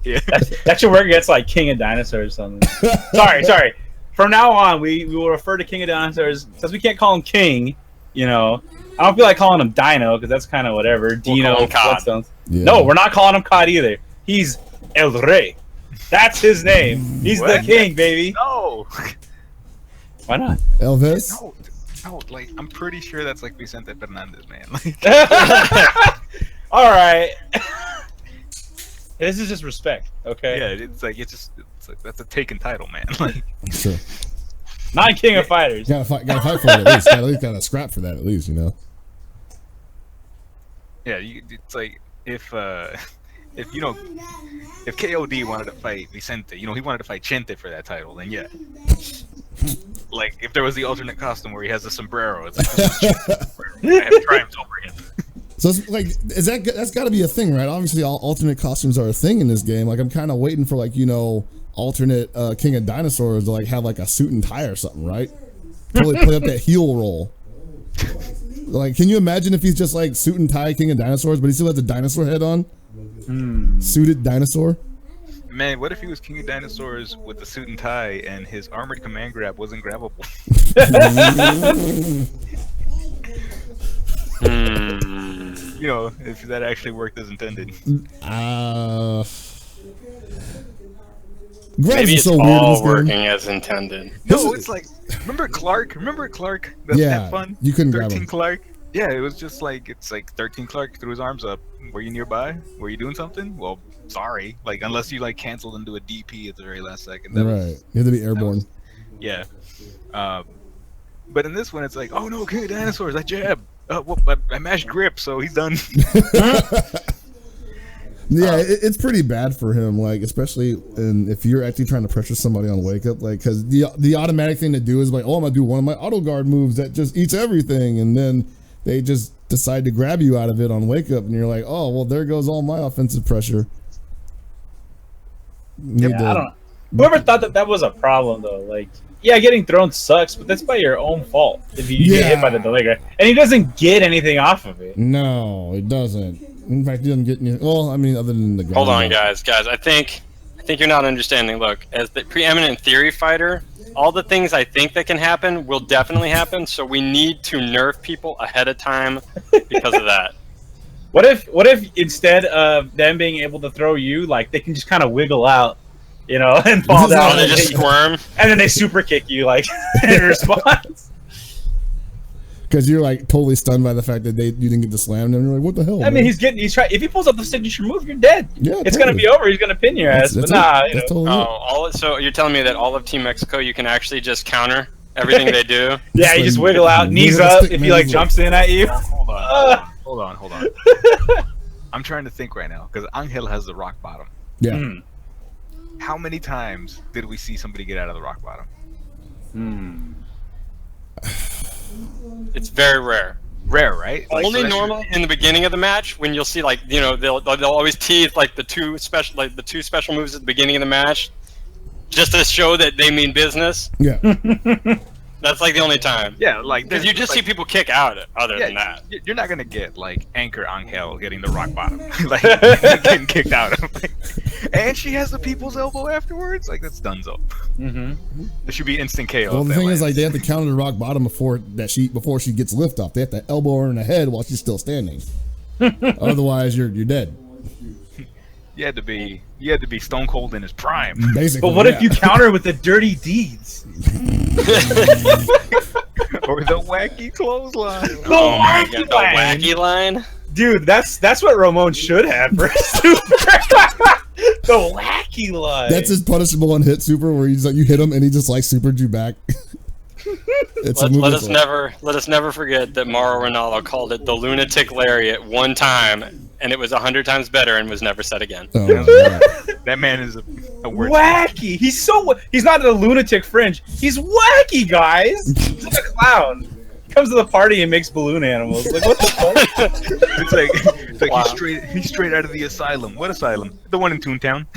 Yeah. That should work against like King of Dinosaurs or something. Sorry. From now on, we will refer to King of Dinosaurs since we can't call him King. I don't feel like calling him Dino because that's kind of whatever. Dino, Flintstones. Yeah. No, we're not calling him Cod either. He's El Rey. That's his name. He's the king, baby. No. Why not? Elvis? No, like I'm pretty sure that's like Vicente Fernandez, man. All right. This is just respect, okay? Yeah, it's like that's a taken title, man. Like, sure. Not King of Fighters. Gotta fight for it at least. Gotta scrap for that at least, Yeah, it's like if KOD wanted to fight Vicente, he wanted to fight Chente for that title, then yeah. Like if there was the alternate costume where he has the sombrero, it's like I have triumphed over him. So it's like, that's got to be a thing, right? Obviously, all alternate costumes are a thing in this game. Like I'm kind of waiting for alternate King of Dinosaurs to have a suit and tie or something, right? Totally play up that heel role. Like, can you imagine if he's just suit and tie King of Dinosaurs, but he still has a dinosaur head on? Suited dinosaur. Man, what if he was King of Dinosaurs with the suit and tie and his armored command grab wasn't grabbable? If that actually worked as intended. Maybe it's so all weird working as intended. No, it's like, remember Clark? That's that fun? You couldn't grab 13 him. Clark? Yeah, it was just it's like 13 Clark threw his arms up. Were you nearby? Were you doing something? Well, sorry. Unless you canceled into a DP at the very last second. Right. You have to be airborne. Yeah. But in this one, it's like, oh no, King of Dinosaurs, I jab. I mashed grip, so he's done. Yeah, it's pretty bad for him, especially if you're actually trying to pressure somebody on wake up, because the automatic thing to do is I'm gonna do one of my auto guard moves that just eats everything, and then they just decide to grab you out of it on wake up, and you're like, oh well, there goes all my offensive pressure. I don't know. Whoever thought that was a problem though, getting thrown sucks, but that's by your own fault if you get hit by the delay guy, and he doesn't get anything off of it. No, it doesn't. In fact, he doesn't get any. Well, I mean, other than the. Hold on, guys. I think you're not understanding. Look, as the preeminent theory fighter, all the things I think that can happen will definitely happen. So we need to nerf people ahead of time because of that. What if instead of them being able to throw you, they can just kind of wiggle out, and fall down, and they just squirm, and then they super kick you in response. Because you're totally stunned by the fact that you didn't get the slam, and you're like, "What the hell?" I mean, he's trying. If he pulls up the signature move, you're dead. Yeah, it's gonna be over. He's gonna pin your ass. But nah, totally so you're telling me that all of Team Mexico, you can actually just counter everything they do? Yeah, you just wiggle out, knees up. If he jumps in at you. Hold on. I'm trying to think right now because Angel has the rock bottom. Yeah. How many times did we see somebody get out of the rock bottom? It's very rare. Rare, right? Only normally in the beginning of the match when you'll see they'll always tease the two special moves at the beginning of the match, just to show that they mean business. Yeah. That's the only time. Yeah, because you just see people kick out. Other than that, you're not gonna get Anchor Angel getting the rock bottom, getting kicked out. And she has the people's elbow afterwards. That's dunzo. Mm-hmm. There should be instant KO. Well, the thing is, they have to counter the rock bottom before she gets lift off. They have to elbow her in the head while she's still standing. Otherwise, you're dead. You had to be stone cold in his prime. Basically. But what if you counter with the dirty deeds? Or the wacky clothesline. The wacky line? Dude, that's what Ramon should have for his super. The wacky line. That's his punishable on hit super, where he's you hit him and he just supered you back. Let us never forget that Mauro Ronaldo called it the lunatic lariat one time, and it was 100 times better and was never said again. Oh, that man is a word. Wacky. He's not a lunatic fringe. He's wacky, guys. He's like a clown. He comes to the party and makes balloon animals. What the fuck? It's like he's straight out of the asylum. What asylum? The one in Toontown.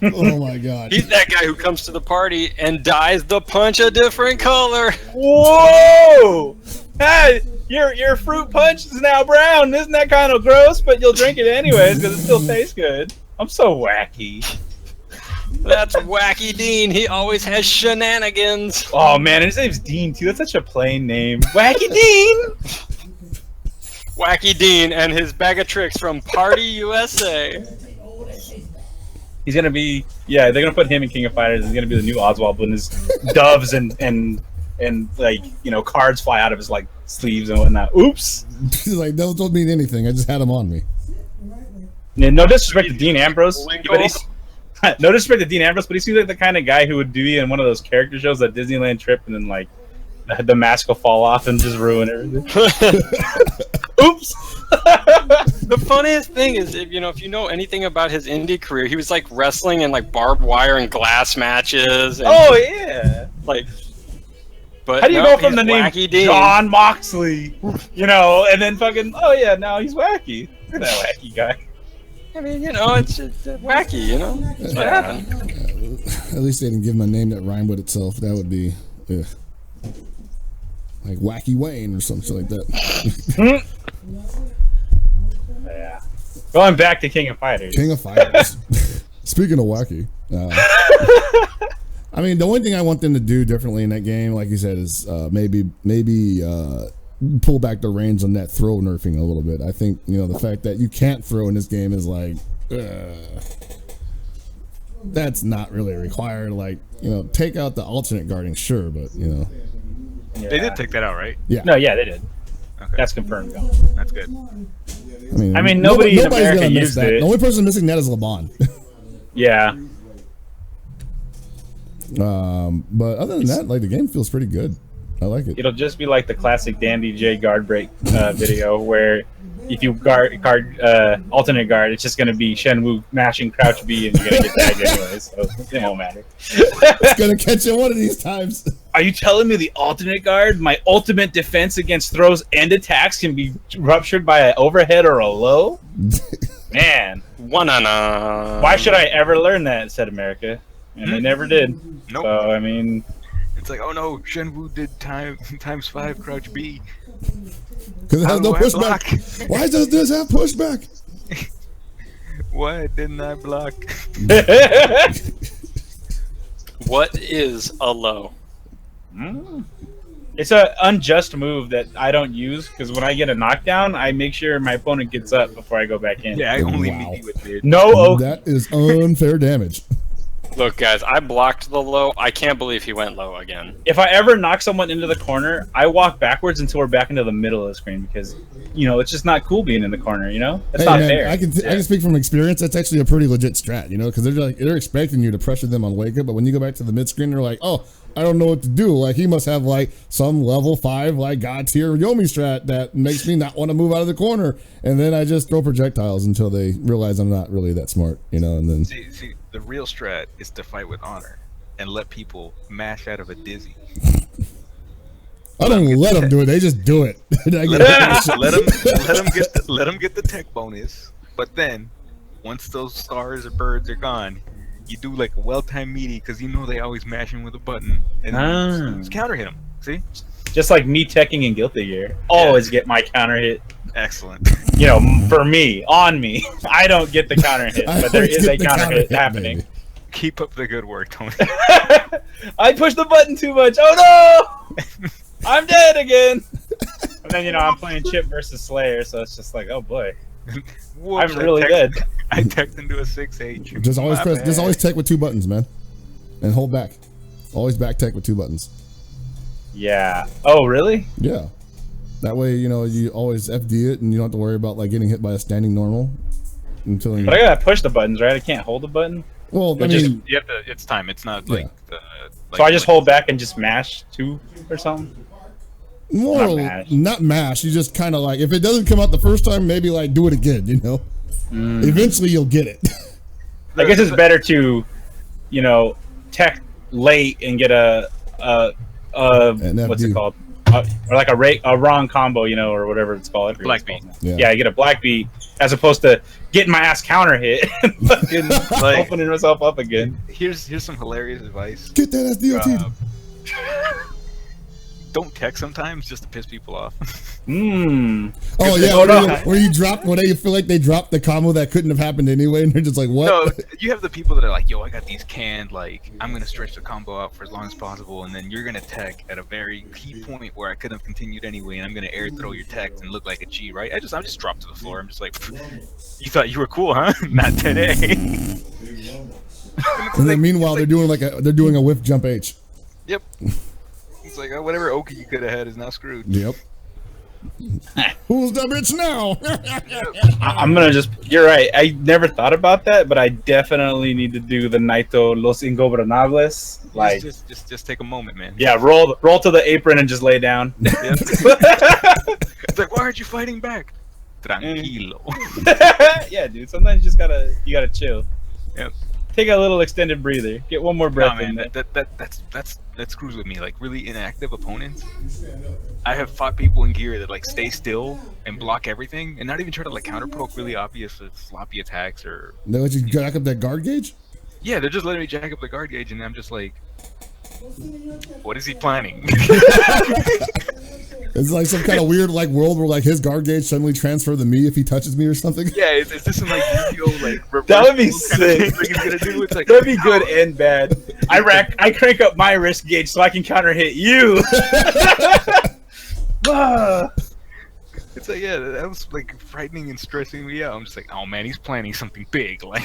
Oh my god. He's that guy who comes to the party and dyes the punch a different color. Whoa! Hey, your fruit punch is now brown. Isn't that kind of gross? But you'll drink it anyways because it still tastes good. I'm so wacky. That's Wacky Dean. He always has shenanigans. Oh man, his name's Dean too. That's such a plain name. Wacky Dean. Wacky Dean and his bag of tricks from Party USA. He's gonna be they're gonna put him in King of Fighters. He's gonna be the new Oswald when his doves and cards fly out of his sleeves and whatnot. Oops. He's don't mean anything. I just had him on me. No disrespect to Dean Ambrose, but no disrespect to Dean Ambrose, but he seems like the kind of guy who would be in one of those character shows at Disneyland Trip, and then the mask will fall off and just ruin everything. Oops. The funniest thing is, if you know anything about his indie career, he was like wrestling in like barbed wire and glass matches. And, Oh yeah. like. But How do you no, go from he's the name Wacky Dean. John Moxley, and then fucking, oh yeah, now he's wacky. Look at that wacky guy. I mean, it's wacky, That's what happened. At least they didn't give him a name that rhymed with itself. That would be like Wacky Wayne or something like that. Yeah. Going back to King of Fighters. King of Fighters. Speaking of wacky, I mean, the only thing I want them to do differently in that game, like you said, is maybe pull back the reins on that throw nerfing a little bit. I think the fact that you can't throw in this game is like that's not really required. Like take out the alternate guarding, sure, but Yeah. They did take that out, right? yeah. No, yeah, they did. Okay. That's confirmed. That's good. I mean, nobody in nobody's America gonna miss used that. it. The only person missing that is LeBron. Yeah. But other than that, like the game feels pretty good. I like it. It'll just be like the classic Dandy J guard break video where if you alternate guard, it's just going to be Shenwu mashing crouch B and you're going to get tagged anyway, so it won't matter. It's gonna catch you one of these times. Are you telling me the alternate guard, my ultimate defense against throws and attacks, can be ruptured by an overhead or a low? Man. Why should I ever learn that, said America. And they never did. Nope. So, I mean... It's like, oh no, Shenwu did times 5 crouch B. Because it has no How do I pushback. Why does this have pushback? Why didn't I block? What is a low? It's an unjust move that I don't use because when I get a knockdown, I make sure my opponent gets up before I go back in. Yeah, I only Wow. meet with it. No oak. That is unfair damage. Look, guys, I blocked the low. I can't believe he went low again. If I ever knock someone into the corner, I walk backwards until we're back into the middle of the screen because, it's just not cool being in the corner, That's not fair. I can speak from experience. That's actually a pretty legit strat, because they're expecting you to pressure them on wake up, but when you go back to the mid screen, they're like, oh, I don't know what to do. Like he must have like some level 5 like god tier Yomi strat that makes me not want to move out of the corner, and then I just throw projectiles until they realize I'm not really that smart, and then See, the real strat is to fight with honor and let people mash out of a dizzy. I don't let them do it. They just do it. Let them get the tech bonus. But then, once those stars or birds are gone, you do like a well-timed meaty because they always mash him with a button and just counter hit him. See? Just like me teching in Guilty Gear. Always get my counter hit. Excellent. For me, on me. I don't get the counter hit, but there is a counter hit happening. Baby. Keep up the good work, Tony. I pushed the button too much. Oh no! I'm dead again. And then I'm playing Chip versus Slayer, so it's just like, oh boy, Whoops, I'm really good. I teched into a 6H. Just always tech with 2 buttons, man, and hold back. Always back tech with 2 buttons. Yeah. Oh really? Yeah. That way, you always FD it, and you don't have to worry about like getting hit by a standing normal until. But I gotta push the buttons, right? I can't hold the button. Well, I You mean, have to. It's time. It's not like. So I just hold back and just mash 2 or something. not mash. You just kind of like if it doesn't come out the first time, maybe like do it again. Eventually you'll get it. I guess it's better to, tech late and get a what's it called? Or like a wrong combo, or whatever it's called. Black beat. Yeah, get a black beat as opposed to getting my ass counter hit and fucking opening myself up again. Here's some hilarious advice. Get that SDOT. Don't text sometimes just to piss people off. Oh yeah, where you drop when they feel like they dropped the combo that couldn't have happened anyway, and they're just like, what? No, you have the people that are like, yo, I got these canned, like, I'm gonna stretch the combo out for as long as possible, and then you're gonna tech at a very key point where I could have continued anyway, and I'm gonna air throw your text and look like a G, right? I'm just dropped to the floor. I'm just like, you thought you were cool, huh? Not today. And then meanwhile they're doing a whiff jump H. Yep. It's like whatever Oki you could have had is now screwed. Yep. Who's the bitch now? I'm gonna just. You're right. I never thought about that, but I definitely need to do the Naito Los Ingobernables. Like, just take a moment, man. yeah, roll to the apron and just lay down. It's like, why aren't you fighting back? Tranquilo. Yeah, dude. Sometimes you just gotta chill. Yep. Take a little extended breather. Get one more breath Nah, in. man, that screws with me. Like really inactive opponents. I have fought people in gear that like stay still and block everything, and not even try to like counter poke really obvious sloppy attacks or. They let you jack up that guard gauge? Yeah, they're just letting me jack up the guard gauge, and I'm just like, what is he planning? It's like some kind of weird like world where like his guard gauge suddenly transfer to me if he touches me or something. Yeah, is this some like Yu-Gi-Oh like That would be sick. He's gonna do? It's like, That'd be good and bad. I crank up my wrist gauge so I can counter hit you. It's like, yeah, that was like frightening and stressing me out. I'm just like, oh man, he's planning something big. Like,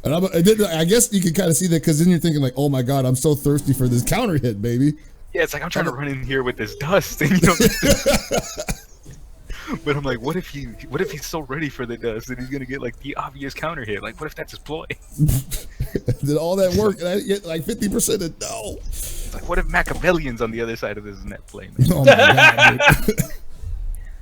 And I guess you can kind of see that because then you're thinking like, oh my god, I'm so thirsty for this counter hit, baby. yeah, it's like I'm trying to run in here with this dust, and but I'm like, what if he's so ready for the dust that he's gonna get like the obvious counter hit? Like, what if that's his ploy? Did all that work and I get like 50% of no. It's like, what if Machiavellian's on the other side of this net play, man? Oh my god, dude.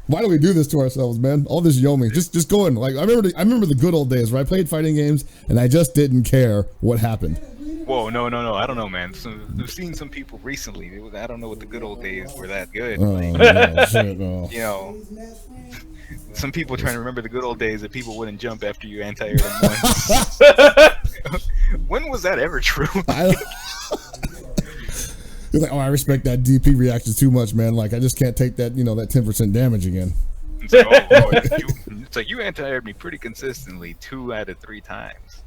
Why do we do this to ourselves, man? All this yomi, just going. Like I remember the good old days where I played fighting games and I just didn't care what happened. Whoa, no, I don't know, man. I've seen some people recently. I don't know what the good old days were that good. Oh, no, shit, no. You know, some people trying to remember the good old days that people wouldn't jump after you anti-air them once. When was that ever true? You're like, oh, I respect that DP reaction too much, man. Like, I just can't take that, that 10% damage again. It's like, it's like you anti-aired me pretty consistently 2 out of 3 times.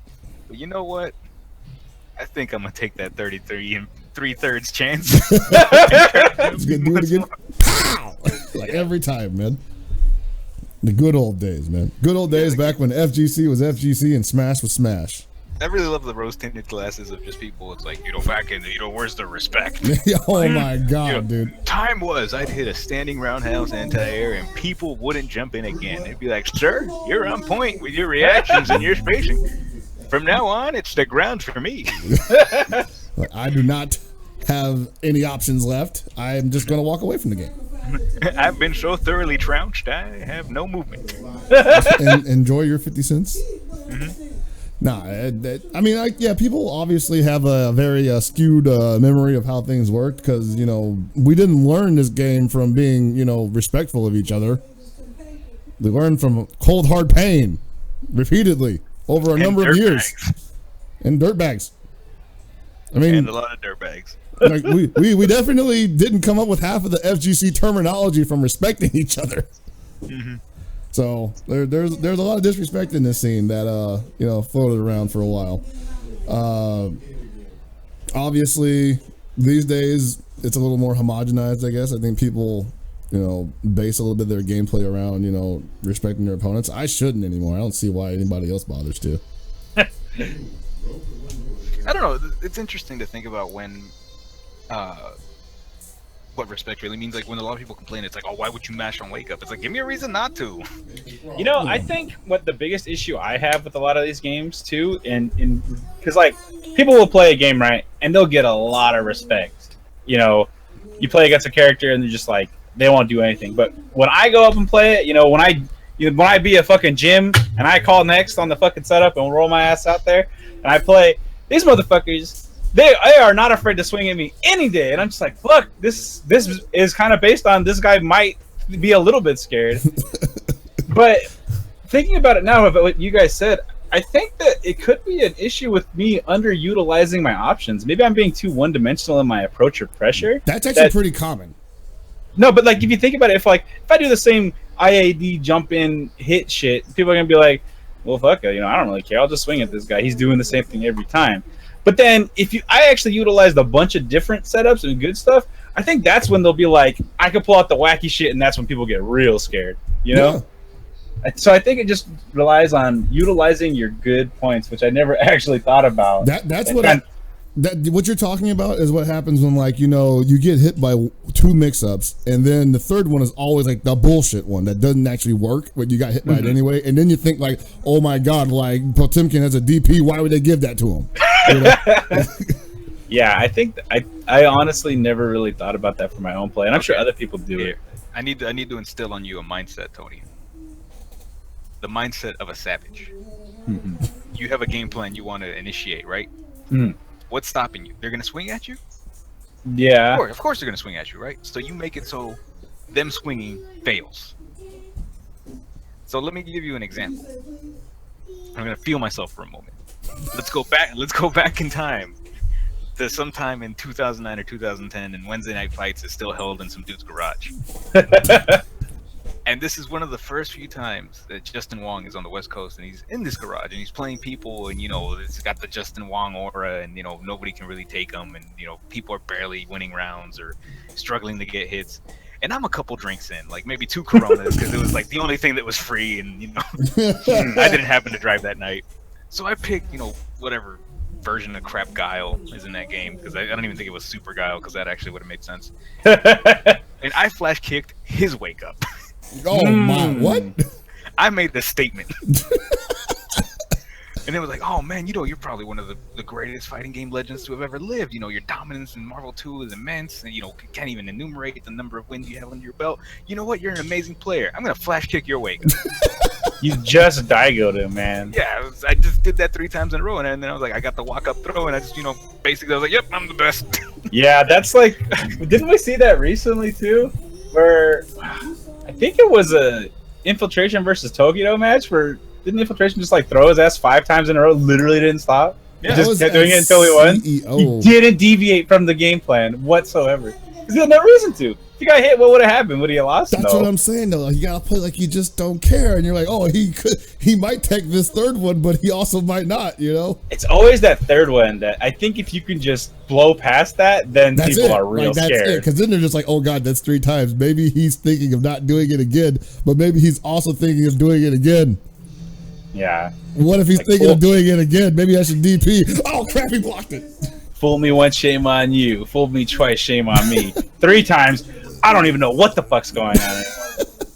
But you know what? I think I'm gonna take that 33 and 3/3 chance. It's gonna do it again. Pow! Like every time, man. The good old days, man. Good old days back when FGC was FGC and Smash was Smash. I really love the rose-tinted glasses of just people. It's like, back in where's the respect? Oh my god, dude. Time was I'd hit a standing roundhouse anti-air and people wouldn't jump in again. They'd be like, sir, you're on point with your reactions and your spacing. From now on, it's the ground for me. I do not have any options left. I'm just going to walk away from the game. I've been so thoroughly trounced, I have no movement. Enjoy your 50 cents. Mm-hmm. Nah, I mean, people obviously have a very skewed memory of how things worked because, we didn't learn this game from being, respectful of each other. We learned from cold, hard pain repeatedly over a number of years. And dirtbags. I mean, and a lot of dirtbags. Like we definitely didn't come up with half of the FGC terminology from respecting each other. Mm-hmm. So there's a lot of disrespect in this scene that floated around for a while. Obviously, these days it's a little more homogenized. I guess I think people base a little bit of their gameplay around respecting their opponents. I shouldn't anymore. I don't see why anybody else bothers to. I don't know. It's interesting to think about when what respect really means. Like when a lot of people complain, it's like, oh, why would you mash on wake up? It's like, give me a reason not to. I think what the biggest issue I have with a lot of these games too, and because like people will play a game right and they'll get a lot of respect. You play against a character and they're just like they won't do anything. But when I go up and play it, when I be a fucking gym and I call next on the fucking setup and roll my ass out there and I play, these motherfuckers, they are not afraid to swing at me any day. And I'm just like, fuck, this is kind of based on this guy might be a little bit scared. But thinking about it now, about what you guys said, I think that it could be an issue with me underutilizing my options. Maybe I'm being too one-dimensional in my approach or pressure. That's actually pretty common. No, but like if you think about it, if I do the same IAD jump in hit shit, people are gonna be like, well, fuck it, I don't really care. I'll just swing at this guy. He's doing the same thing every time. But then I actually utilized a bunch of different setups and good stuff, I think that's when they'll be like, I can pull out the wacky shit, and that's when people get real scared. Yeah. So I think it just relies on utilizing your good points, which I never actually thought about. That's What you're talking about is what happens when, like, you know, you get hit by 2 mix-ups, and then the third one is always like the bullshit one that doesn't actually work, but you got hit by it anyway, and then you think like, oh my god, like Potemkin has a DP, why would they give that to him? You know? Yeah, I think I honestly never really thought about that for my own play, and I'm sure other people do it. I need to instill on you a mindset, Tony. The mindset of a savage. You have a game plan you want to initiate, right? What's stopping you? They're gonna swing at you? Yeah. Of course they're gonna swing at you, right? So you make it so them swinging fails. So let me give you an example. I'm gonna feel myself for a moment. Let's go back in time to sometime in 2009 or 2010, and Wednesday Night Fights is still held in some dude's garage. And this is one of the first few times that Justin Wong is on the West Coast, and he's in this garage, and he's playing people, and, you know, it's got the Justin Wong aura, and, you know, nobody can really take him, and, you know, people are barely winning rounds or struggling to get hits. And I'm a couple drinks in, like maybe 2 Coronas, because it was like the only thing that was free, and, you know, I didn't happen to drive that night. So I picked, you know, whatever version of crap Guile is in that game, because I don't even think it was Super Guile, because that actually would have made sense. And I flash kicked his wake up. Oh my, what? I made the statement. And it was like, oh man, you know, you're probably one of the greatest fighting game legends to have ever lived. You know, your dominance in Marvel 2 is immense, and, you know, can't even enumerate the number of wins you have under your belt. You know what? You're an amazing player. I'm gonna flash kick your wake. You just Daigo'd him, man. Yeah, I just did that 3 times in a row, and then I was like, I got the walk up throw, and I just, you know, basically I was like, yep, I'm the best. Yeah, that's like, didn't we see that recently too? Where I think it was a Infiltration versus Tokido match where didn't Infiltration just like throw his ass 5 times in a row, literally didn't stop? Yeah, He just kept doing it until he won. He didn't deviate from the game plan whatsoever. Because he had no reason to. If he got hit, what would have happened? Would he have lost? That's what I'm saying though. Like, you gotta play like you just don't care, and you're like, oh, he might take this third one, but he also might not. You know, it's always that third one that I think if you can just blow past that, then that's people it. are real like, that's scared. Because then they're just like, oh god, that's 3 times. Maybe he's thinking of not doing it again, but maybe he's also thinking of doing it again. Yeah. What if he's like, thinking of doing it again? Maybe I should DP. Oh crap, he blocked it. Fool me once, shame on you. Fool me twice, shame on me. 3 times, I don't even know what the fuck's going on anymore.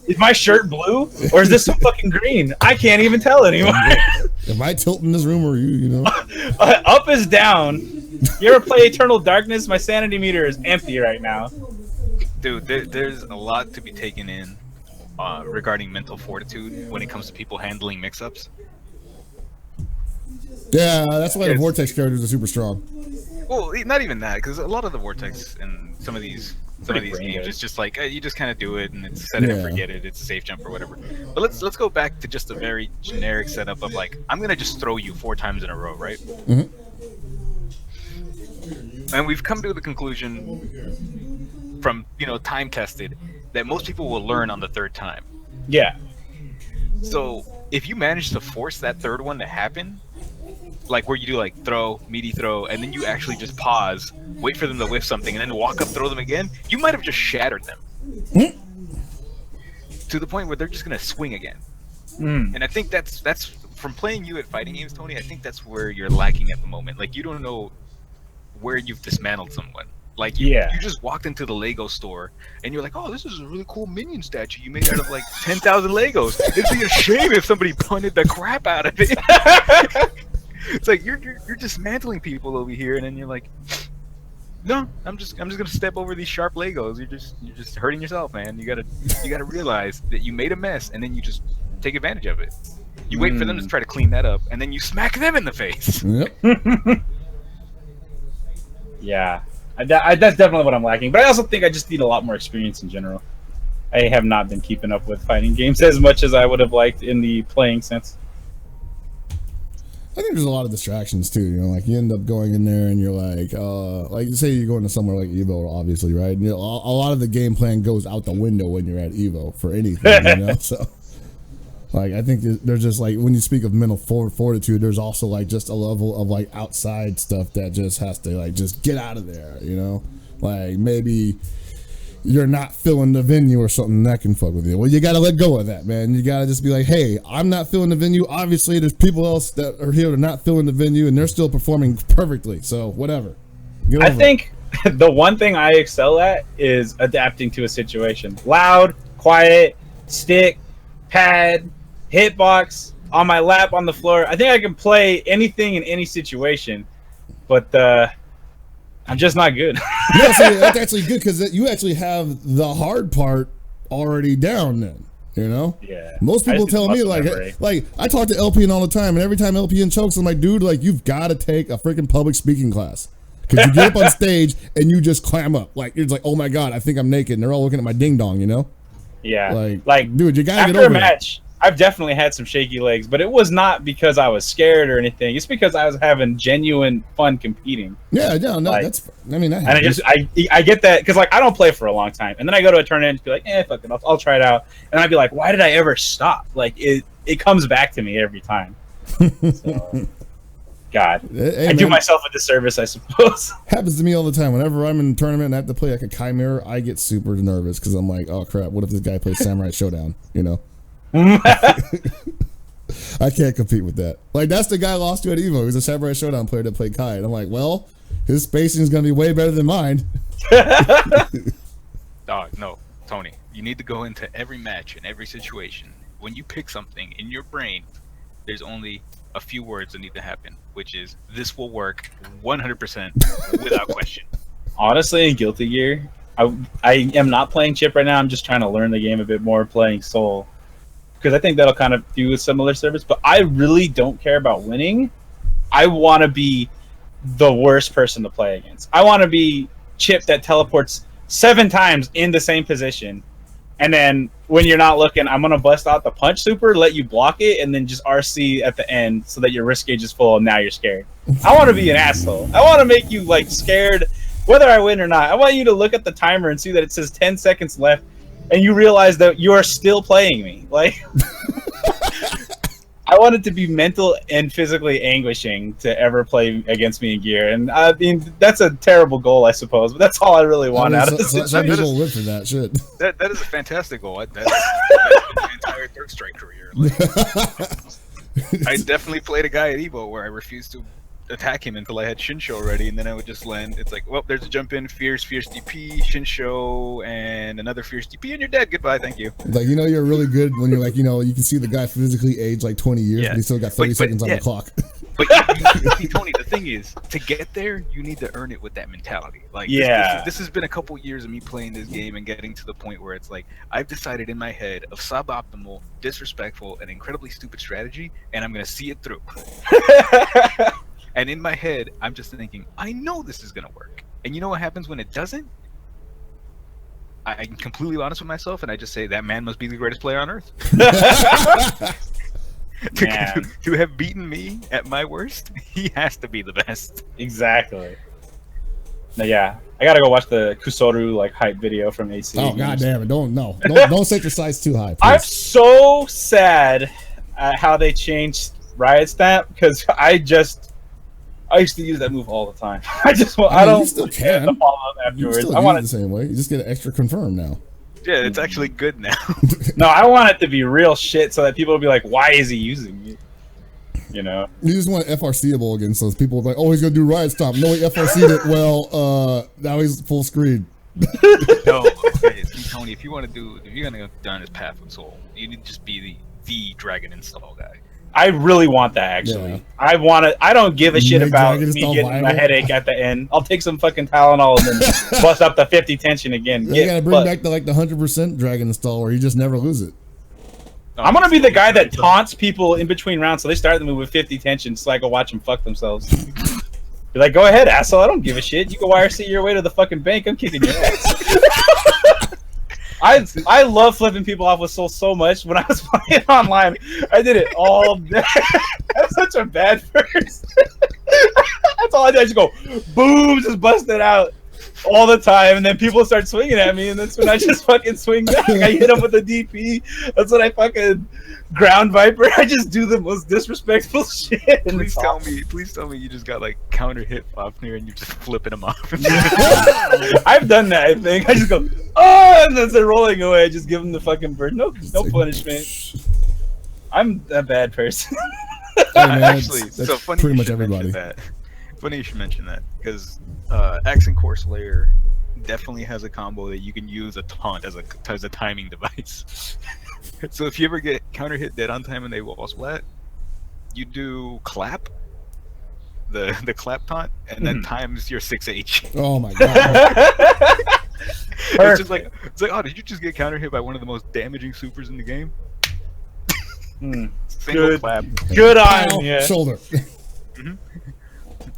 Is my shirt blue or is this some fucking green? I can't even tell anymore. Am I tilting this room or you know? Up is down. You ever play Eternal Darkness? My sanity meter is empty right now. Dude, there's a lot to be taken in regarding mental fortitude when it comes to people handling mix-ups. Yeah, that's why the Vortex characters are super strong. Well, not even that, because a lot of the Vortex in some of these games, it's just like you just kind of do it and it's set it and forget it. It's a safe jump or whatever. But let's go back to just a very generic setup of like, I'm gonna just throw you 4 times in a row, right? And we've come to the conclusion from, you know, time tested that most people will learn on the 3rd time. Yeah. So if you manage to force that 3rd one to happen, like where you do like throw, meaty throw, and then you actually just pause, wait for them to whiff something, and then walk up, throw them again, you might have just shattered them. To the point where they're just gonna swing again. And I think that's from playing you at fighting games, Tony, I think that's where you're lacking at the moment. Like, you don't know where you've dismantled someone. Like, you just walked into the Lego store, and you're like, oh, this is a really cool minion statue you made out of like 10,000 Legos. It'd be a shame if somebody punted the crap out of it. It's like you're dismantling people over here, and then you're like, no, I'm just gonna step over these sharp Legos. You're just hurting yourself, man. You gotta realize that you made a mess, and then you just take advantage of it. You wait for them to try to clean that up, and then you smack them in the face. Yep. Yeah, that's definitely what I'm lacking. But I also think I just need a lot more experience in general. I have not been keeping up with fighting games as much as I would have liked in the playing sense. I think there's a lot of distractions too. You know, like you end up going in there and you're like say you're going to somewhere like Evo, obviously, right? And, you know, a lot of the game plan goes out the window when you're at Evo for anything, you know. So, like, I think there's just like when you speak of mental fortitude, there's also like just a level of like outside stuff that just has to like just get out of there, you know. Like maybe you're not filling the venue or something that can fuck with you. Well, you got to let go of that, man. You got to just be like, hey, I'm not filling the venue. Obviously, there's people else that are here that are not filling the venue, and they're still performing perfectly. So whatever. I think the one thing I excel at is adapting to a situation. Loud, quiet, stick, pad, hitbox, on my lap, on the floor. I think I can play anything in any situation, but I'm just not good. Yeah, so that's actually good because you actually have the hard part already down then. You know? Yeah. Most people tell me like I talk to LPN all the time, and every time LPN chokes, I'm like, dude, like you've got to take a freaking public speaking class. Because you get up on stage and you just clam up. Like, you're just like, oh my God, I think I'm naked. And they're all looking at my ding dong, you know? Yeah. Like dude, you gotta after get over a match, I've definitely had some shaky legs, but it was not because I was scared or anything. It's because I was having genuine fun competing. Yeah, no, like, that's, I mean, that and I get that because like I don't play for a long time, and then I go to a tournament and be like, fuck it, I'll try it out, and I'd be like, why did I ever stop? Like it comes back to me every time. So, God, hey, I do myself a disservice, I suppose. Happens to me all the time. Whenever I'm in a tournament and I have to play like a Chimera, I get super nervous because I'm like, oh crap, what if this guy plays Samurai Showdown? You know? I can't compete with that. Like that's the guy I lost to at Evo. He was a Samurai Showdown player that played Kai, and I'm like, well, his spacing is going to be way better than mine. Dog, no, Tony, you need to go into every match and every situation. When you pick something in your brain, there's only a few words that need to happen, which is this will work 100% without question. Honestly, in Guilty Gear, I am not playing Chip right now. I'm just trying to learn the game a bit more, playing Soul, because I think that'll kind of do a similar service. But I really don't care about winning. I want to be the worst person to play against. I want to be Chip that teleports 7 times in the same position, and then when you're not looking, I'm gonna bust out the punch super, let you block it, and then just RC at the end so that your risk gauge is full and now you're scared. I want to be an asshole. I want to make you like scared whether I win or not. I want you to look at the timer and see that it says 10 seconds left, and you realize that you are still playing me. Like, I want it to be mental and physically anguishing to ever play against me in Gear. And I mean, that's a terrible goal, I suppose, but that's all I really want out of this. Some people live for that shit. That is a fantastic goal. That's my entire Third Strike career. Like, I definitely played a guy at Evo where I refused to attack him until I had Shinsho ready, and then I would just land. It's like, well, there's a jump in, fierce DP, Shinsho, and another fierce DP, and you're dead. Goodbye, thank you. Like, you know, you're really good when you're like, you know, you can see the guy physically aged like 20 years, but he still got 30 seconds on the clock. But see, Tony, the thing is, to get there, you need to earn it with that mentality. Like, this has been a couple years of me playing this game and getting to the point where it's like, I've decided in my head of suboptimal, disrespectful, and incredibly stupid strategy, and I'm going to see it through. And in my head, I'm just thinking, I know this is going to work. And you know what happens when it doesn't? I'm completely honest with myself, and I just say, that man must be the greatest player on earth. To have beaten me at my worst, he has to be the best. Exactly. Now, yeah, I gotta go watch the Kusoru like hype video from AC. Oh god damn it! Don't set your sights too high. Please. I'm so sad at how they changed Riot Stamp because I used to use that move all the time. I don't. You still can. The follow up afterwards. You still use it the same way. You just get an extra confirm now. Yeah, it's actually good now. No, I want it to be real shit so that people will be like, "Why is he using it?" You know. You just want FRCable against those people. Like, oh, he's gonna do Riot Stomp. No, he FRC'd it. Well, now he's full screen. No, okay, see, Tony, if you're gonna go down this path with Soul, you need to just be the Dragon install guy. I really want that, actually. Yeah. I want it. I don't give a shit about me getting a headache at the end. I'll take some fucking Tylenol and then bust up the 50 tension again. You gotta bring back the 100% Dragon install where you just never lose it. I'm gonna be the guy that taunts people in between rounds, so they start the move with 50 tension, so I go watch them fuck themselves. Be like, go ahead, asshole. I don't give a shit. You go YRC your way to the fucking bank. I'm kicking your ass. I love flipping people off with Soul so much. When I was playing online, I did it all day. That's such a bad first. That's all I did. I just go, boom, just bust it out all the time. And then people start swinging at me, and that's when I just fucking swing back. I hit them with a DP. That's when I fucking ground Viper. I just do the most disrespectful shit. Please tell me you just got like counter hit Fafnir and you're just flipping him off. I've done that, I think. I just go, Oh, and as they're rolling away, just give them the fucking bird. No punishment. I'm a bad person. Hey, man, Actually, that's so funny pretty you much should everybody. mention that. Funny you should mention that because Accent Core Slayer definitely has a combo that you can use a taunt as a timing device. So if you ever get counter hit dead on time and they wall splat, you do clap, the clap taunt, and then times your 6H. Oh my god. It's just like oh, did you just get counter hit by one of the most damaging supers in the game? Single Good. clap. Good Ow, on you. shoulder.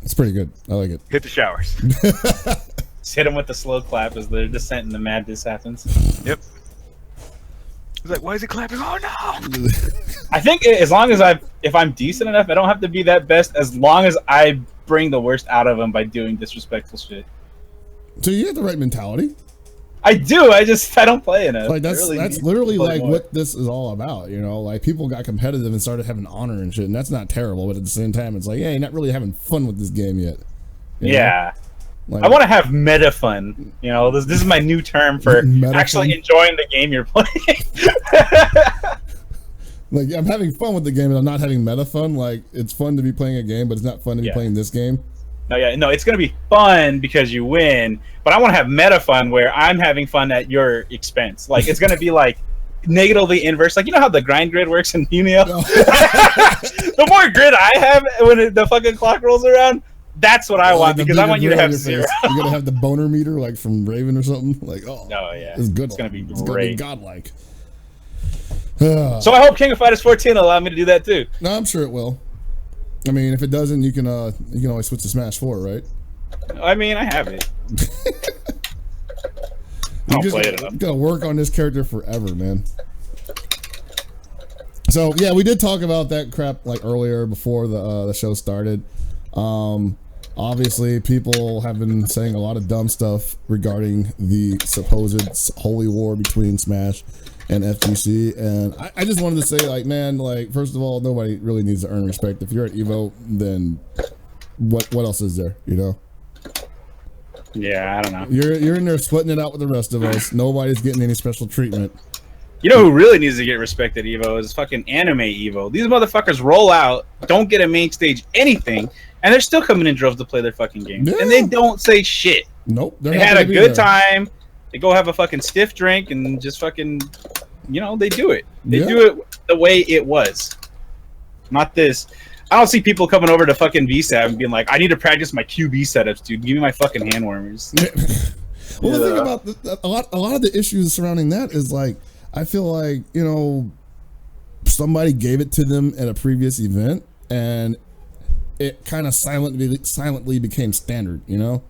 It's pretty good. I like it. Hit the showers. Just hit them with the slow clap as the descent into madness happens. Yep. It's like, why is it clapping? Oh no! I think as long as if I'm decent enough, I don't have to be that best. As long as I bring the worst out of them by doing disrespectful shit. So you have the right mentality. I do. I don't play enough. Like that's really literally play like more. what this is all about, you know. Like people got competitive and started having honor and shit, and that's not terrible. But at the same time, it's like, yeah, you're not really having fun with this game yet. You know? Yeah. Like, I want to have meta fun. You know, this is my new term for Meta actually fun? enjoying the game you're playing. Like I'm having fun with the game, and I'm not having meta fun. Like it's fun to be playing a game, but it's not fun to be playing this game. No, it's gonna be fun because you win, but I want to have meta fun where I'm having fun at your expense. Like it's gonna be like negatively inverse. Like you know how the grind grid works in Yu-Gi-Oh? The more grid I have when the fucking clock rolls around, that's what I want The because I bigger want you to grid on have your zero. face. You're gonna have the boner meter like from Raven or something. Like Oh yeah, it's good. It's gonna be It's great. gonna be godlike. So I hope King of Fighters 14 will allow me to do that too. No, I'm sure it will. I mean, if it doesn't, you can always switch to Smash 4, right? I mean, I have it. I don't play it enough. Gotta work on this character forever, man. So yeah, we did talk about that crap like earlier before the show started. Obviously, people have been saying a lot of dumb stuff regarding the supposed holy war between Smash and FGC, and I just wanted to say, like, man, like, first of all, nobody really needs to earn respect. If you're at Evo, then what else is there, you know? Yeah, I don't know. You're in there splitting it out with the rest of us. Nobody's getting any special treatment. You know who really needs to get respect at Evo is fucking Anime Evo. These motherfuckers roll out, don't get a main stage anything, and they're still coming in droves to play their fucking game. Yeah. And they don't say shit. Nope. They had a good time. They go have a fucking stiff drink and just fucking, you know, they do it. They do it the way it was. Not this. I don't see people coming over to fucking VSAB and being like, I need to practice my QB setups, dude. Give me my fucking hand warmers. Well, the thing about a lot of the issues surrounding that is like, I feel like, you know, somebody gave it to them at a previous event and it kind of silently became standard, you know?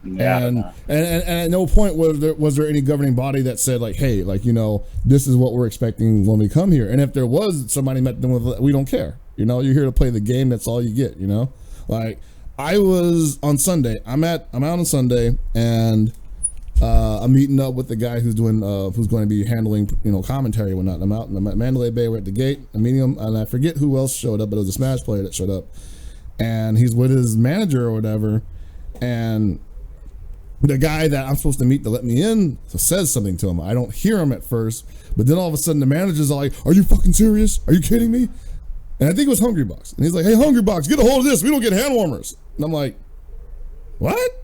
Yeah, and at no point was there any governing body that said like, hey, like, you know, this is what we're expecting when we come here. And if there was, somebody met them with, we don't care. You know, you're here to play the game. That's all you get. You know, like I was on Sunday. I'm out on Sunday, and I'm meeting up with the guy who's going to be handling, you know, commentary and whatnot. I'm at Mandalay Bay. We're at the gate. I'm meeting him, and I forget who else showed up, but it was a Smash player that showed up, and he's with his manager or whatever, and the guy that I'm supposed to meet to let me in says something to him. I don't hear him at first, but then all of a sudden the manager's like, "Are you fucking serious? Are you kidding me?" And I think it was Hungrybox. And he's like, "Hey, Hungrybox, get a hold of this. We don't get hand warmers." And I'm like, "What?"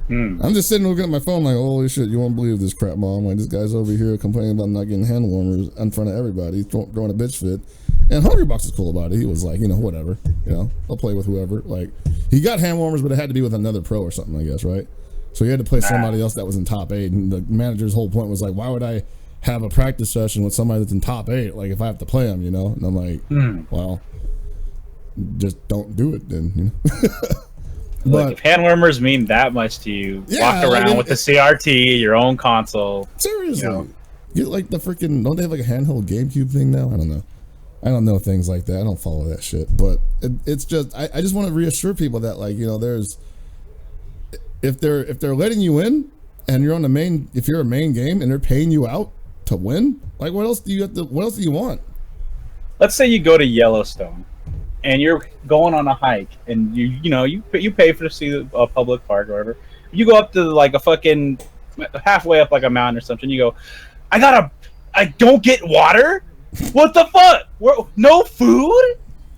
I'm just sitting looking at my phone like, "Holy shit, you won't believe this crap, Mom." Like, this guy's over here complaining about not getting hand warmers in front of everybody, throwing a bitch fit. And Hungrybox is cool about it. He was like, you know, whatever. You know, I'll play with whoever. Like, he got hand warmers, but it had to be with another pro or something, I guess, right? So he had to play somebody else that was in top 8. And the manager's whole point was like, why would I have a practice session with somebody that's in top 8? Like, if I have to play them, you know? And I'm like, well, just don't do it then, you know? Like, if hand warmers mean that much to you, walk around with the CRT, your own console. Seriously. You know? Get like the freaking, don't they have like a handheld GameCube thing now? I don't know. I don't know things like that. I don't follow that shit. But it's just, I just want to reassure people that, like, you know, there's, if they're letting you in and you're on the main, if you're a main game and they're paying you out to win, like, what else do you want? Let's say you go to Yellowstone and you're going on a hike and you pay for to see a public park or whatever. You go up to like a fucking halfway up like a mountain or something. You go, I don't get water. What the fuck? No food?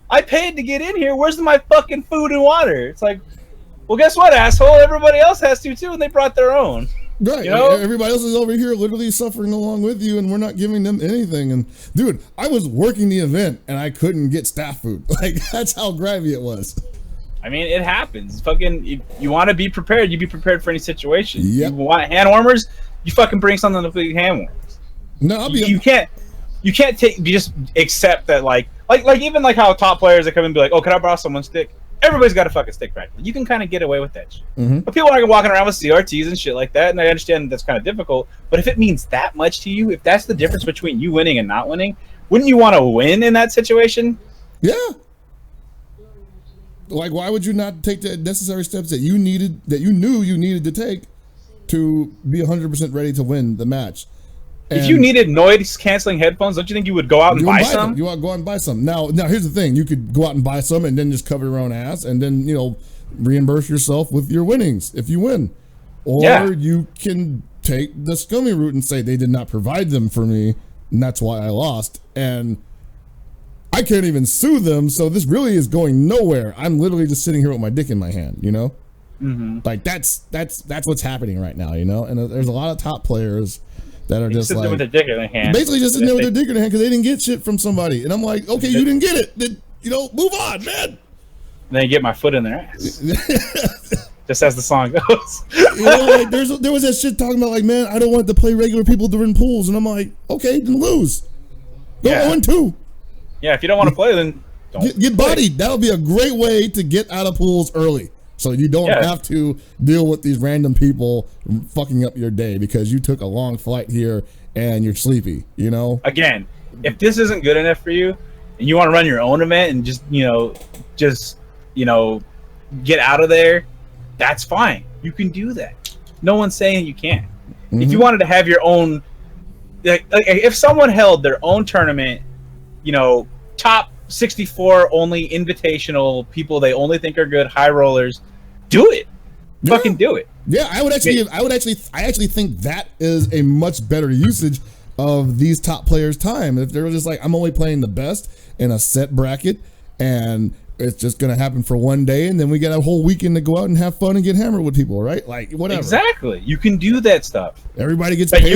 I paid to get in here. Where's my fucking food and water? It's like, well, guess what, asshole? Everybody else has to too, and they brought their own. Right. You know? Everybody else is over here literally suffering along with you, and we're not giving them anything. And dude, I was working the event and I couldn't get staff food. Like, that's how grimy it was. I mean, it happens. Fucking, you want to be prepared. You be prepared for any situation. Yep. You want hand warmers? You fucking bring something to the hand warmers. No, you can't just accept that like even like how top players that come and be like, oh, can I borrow someone's stick? Everybody's got a fucking stick practically. You can kind of get away with that shit. Mm-hmm. But people aren't walking around with CRTs and shit like that, and I understand that's kind of difficult. But if it means that much to you, if that's the difference between you winning and not winning, wouldn't you want to win in that situation? Yeah. Like, why would you not take the necessary steps that you knew you needed to take to be 100% ready to win the match? And if you needed noise canceling headphones, don't you think you would go out and buy some? You want to go out and buy some. Now, here's the thing: you could go out and buy some, and then just cover your own ass, and then reimburse yourself with your winnings if you win, or you can take the scummy route and say they did not provide them for me, and that's why I lost, and I can't even sue them. So this really is going nowhere. I'm literally just sitting here with my dick in my hand, Mm-hmm. Like that's what's happening right now, And there's a lot of top players that are just like with their dick in their hand. Basically just sitting there with their dick in their hand because they didn't get shit from somebody. And I'm like, okay, you didn't get it. Then, move on, man. And then get my foot in their ass. Just as the song goes. Like there was that shit talking about like, man, I don't want to play regular people during pools. And I'm like, okay, then lose. Go 0-2. Yeah, if you don't want to play, then don't get bodied. That'll be a great way to get out of pools early. So you don't have to deal with these random people fucking up your day because you took a long flight here and you're sleepy, Again, if this isn't good enough for you and you want to run your own event and just get out of there, that's fine. You can do that. No one's saying you can't. Mm-hmm. If you wanted to have your own, like if someone held their own tournament, top 64 only invitational people they only think are good, high rollers, do it. Fucking do it. Yeah, I actually think that is a much better usage of these top players' time. If they're just like, I'm only playing the best in a set bracket and it's just gonna happen for one day and then we get a whole weekend to go out and have fun and get hammered with people, right? Like whatever. Exactly. You can do that stuff. Everybody gets paid.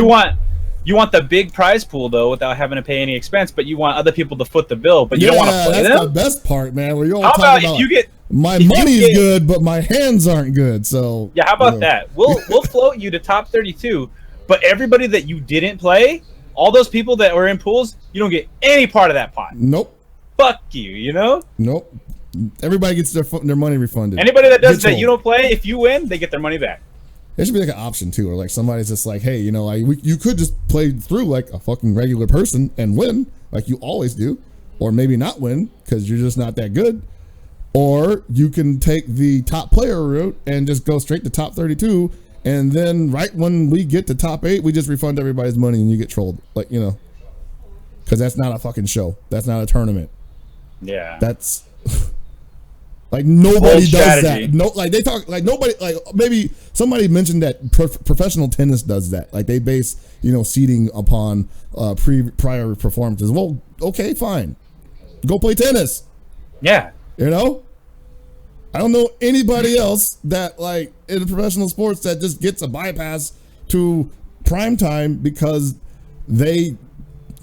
You want the big prize pool though, without having to pay any expense. But you want other people to foot the bill. But you don't want to play them. That's the best part, man. Where you're all how talking about about if you get my money's good, but my hands aren't good. So yeah, how about that? We'll float you to top 32, but everybody that you didn't play, all those people that were in pools, you don't get any part of that pot. Nope. Fuck you. Nope. Everybody gets their money refunded. Anybody that does that you don't play, if you win, they get their money back. There should be like an option too, or like somebody's just like, hey, you could just play through like a fucking regular person and win, like you always do, or maybe not win because you're just not that good, or you can take the top player route and just go straight to top 32, and then right when we get to top 8, we just refund everybody's money and you get trolled, like because that's not a fucking show, that's not a tournament. Yeah, that's. Like nobody does that. No, like they talk like nobody. Like maybe somebody mentioned that professional tennis does that. Like they base seeding upon prior performances. Well, okay, fine, go play tennis. Yeah, I don't know anybody else that like in professional sports that just gets a bypass to prime time because they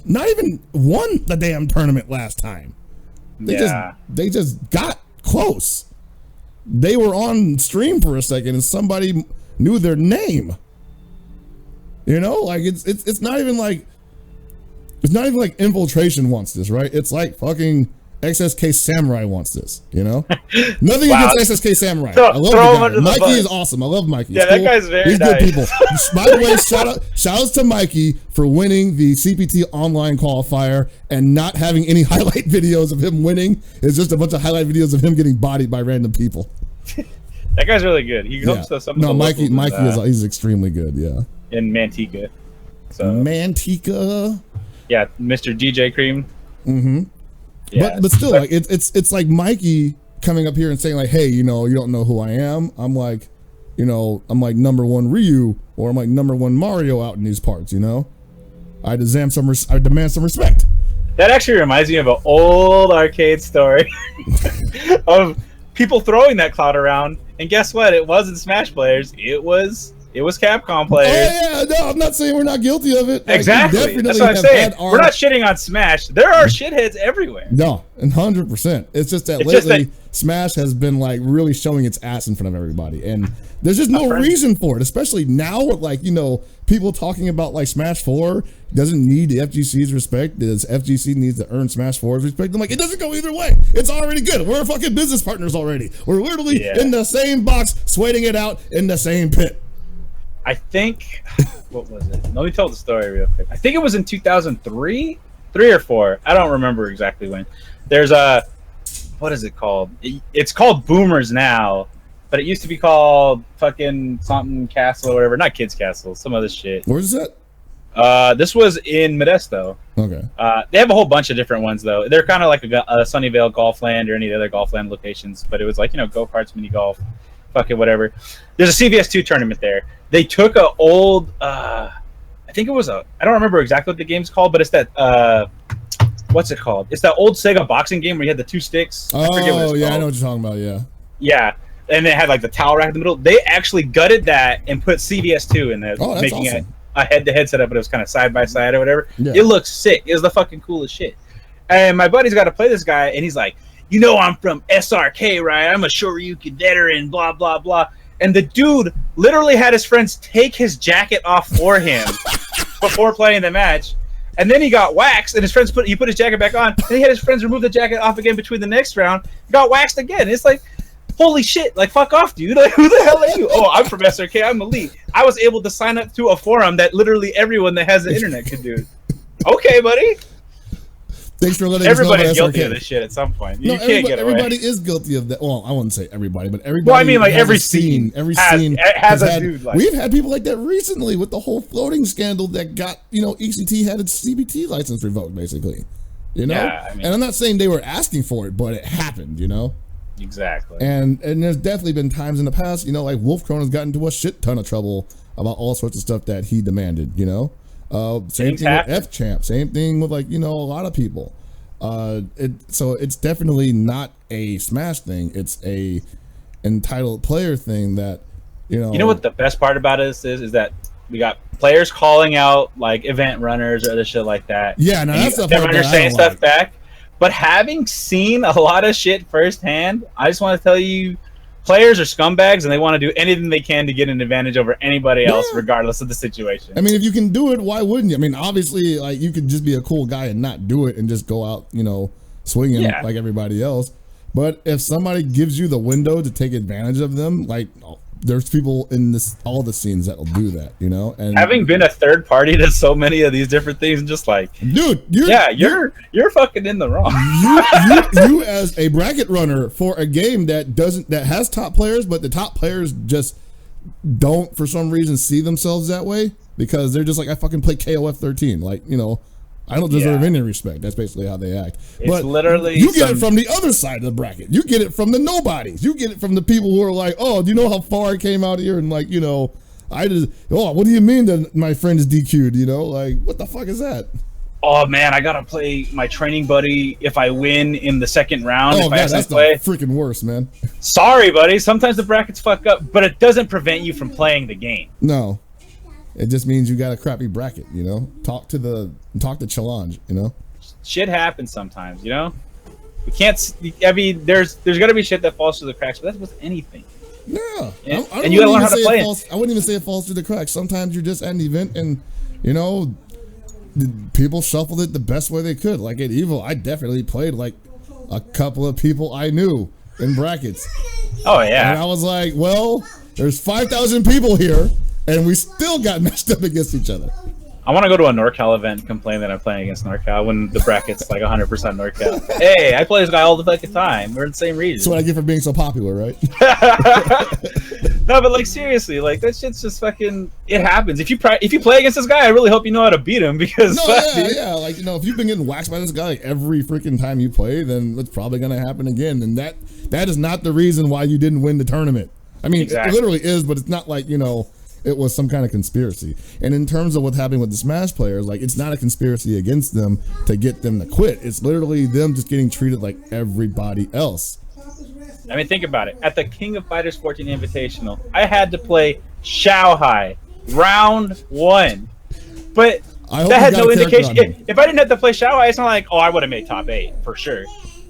not even won the damn tournament last time. They just got close. They were on stream for a second and somebody knew their name. Like it's not even like Infiltration wants this, right? It's like fucking XSK Samurai wants this, Nothing against XSK Samurai. I love the guy. Mikey is awesome. I love Mikey. Yeah, that guy's very He's nice. Good people. By the way, shout outs to Mikey for winning the CPT online qualifier and not having any highlight videos of him winning. It's just a bunch of highlight videos of him getting bodied by random people. That guy's really good. He hopes that some. No, Mikey he's extremely good. Yeah. In Manteca. So. Manteca. Yeah, Mr. DJ Cream. Mm-hmm. Yeah, but still, like it's like Mikey coming up here and saying like, hey, you don't know who I am. I'm like, you know, I'm like number one Ryu or I'm like number one Mario out in these parts, you know? I demand some respect. That actually reminds me of an old arcade story of people throwing that cloud around. And guess what? It wasn't Smash players. It was Capcom players. Oh, yeah, no, I'm not saying we're not guilty of it. Exactly. That's what I'm saying. We're not shitting on Smash. There are shitheads everywhere. No, 100%. It's just that lately Smash has been like really showing its ass in front of everybody, and there's just no reason for it. Especially now, with like, you know, people talking about like Smash 4 doesn't need the FGC's respect. This FGC needs to earn Smash 4's respect. I'm like, it doesn't go either way. It's already good. We're fucking business partners already. We're literally in the same box, sweating it out in the same pit. I think, what was it? Let me tell the story real quick. I think it was in 2003, 3 or 4. I don't remember exactly when. There's what is it called? It's called Boomers now, but it used to be called fucking something Castle or whatever. Not Kids Castle, some other shit. Where's that? This was in Modesto. Okay. They have a whole bunch of different ones though. They're kind of like a Sunnyvale Golfland or any other Golfland locations, but it was like, you know, go-karts, mini golf, fucking whatever. There's a CVS2 tournament there. They took a old, I think it was I don't remember exactly what the game's called, but it's that, what's it called? It's that old Sega boxing game where you had the 2 sticks. Oh, yeah, I know what you're talking about, yeah. Yeah, and it had like the towel rack in the middle. They actually gutted that and put CVS2 in there, making awesome. a head-to-head setup, but it was kind of side-by-side or whatever. Yeah. It looks sick. It was the fucking coolest shit. And my buddy's got to play this guy, and he's like, you know I'm from SRK, right? I'm a Shoryuken veteran, blah, blah, blah. And the dude literally had his friends take his jacket off for him before playing the match. And then he got waxed, and his friends put his jacket back on. And he had his friends remove the jacket off again between the next round. Got waxed again. It's like, holy shit! Like, fuck off, dude. Like, who the hell are you? Oh, I'm from SRK. I'm elite. I was able to sign up to a forum that literally everyone that has the internet could do. Okay, buddy. Thanks for letting Everybody's us know. guilty of this shit at some point. You No, can't get away. everybody is guilty of that. Well, I wouldn't say everybody, but everybody. Well, I mean, like has every a scene. Every has, scene has a had, dude. Like, we've had people like that recently with the whole floating scandal that got, you know, ECT had its CBT license revoked, basically. You know, yeah, I mean, and I'm not saying they were asking for it, but it happened. You know. Exactly. And there's definitely been times in the past, you know, like Wolf Cronin's gotten into a shit ton of trouble about all sorts of stuff that he demanded. You know, same thing with F Champ. Same thing with, like, you know, a lot of people. So it's definitely not a Smash thing. It's a entitled player thing that, you know. You know what the best part about this is that we got players calling out like event runners or other shit like that. Yeah, no, that's the part that I saying don't stuff like. back. But having seen a lot of shit firsthand, I just want to tell you, players are scumbags and they want to do anything they can to get an advantage over anybody else, regardless of the situation. I mean, if you can do it, why wouldn't you? I mean, obviously, like, you could just be a cool guy and not do it and just go out, you know, swinging like everybody else. But if somebody gives you the window to take advantage of them, like, there's people in all the scenes that will do that, you know. And having been a third party to so many of these different things, and just like, dude, you're fucking in the wrong. you as a bracket runner for a game that has top players, but the top players just don't for some reason see themselves that way because they're just like, I fucking play KOF 13, like, you know. I don't deserve any respect. That's basically how they act. It's but literally you get it from the other side of the bracket. You get it from the nobodies. You get it from the people who are like, oh, do you know how far I came out here? And like, you know, what do you mean that my friend is DQ'd? You know, like, what the fuck is that? Oh man, I gotta play my training buddy if I win in the second round. Oh, if man, I that's play. the freaking worst, man. Sorry, buddy. Sometimes the brackets fuck up, but it doesn't prevent you from playing the game. No. It just means you got a crappy bracket, you know. Talk to Challenge, you know. Shit happens sometimes, you know. We can't. I mean, there's got to be shit that falls through the cracks, but that's with anything. Yeah, and you gotta learn how to play it. I wouldn't even say it falls through the cracks. Sometimes you're just at an event, and you know, people shuffled it the best way they could. Like at Evo, I definitely played like a couple of people I knew in brackets. Oh yeah. And I was like, well, there's 5,000 people here. And we still got matched up against each other. I want to go to a NorCal event and complain that I'm playing against NorCal when the bracket's like 100% NorCal. Hey, I play this guy all the fucking time. We're in the same region. That's what I get for being so popular, right? No, but like seriously, like that shit's just fucking. It happens. If you play against this guy, I really hope you know how to beat him because. Yeah. Like, you know, if you've been getting waxed by this guy like every freaking time you play, then it's probably gonna happen again. And that is not the reason why you didn't win the tournament. I mean, Exactly. it literally is, but it's not like, it was some kind of conspiracy. And in terms of what's happening with the Smash players, like, it's not a conspiracy against them to get them to quit. It's literally them just getting treated like everybody else. I mean, think about it. At the King of Fighters 14 Invitational, I had to play Xiaohai round 1. But that had no indication. If I didn't have to play Xiaohai, it's not like, I would have made top 8 for sure.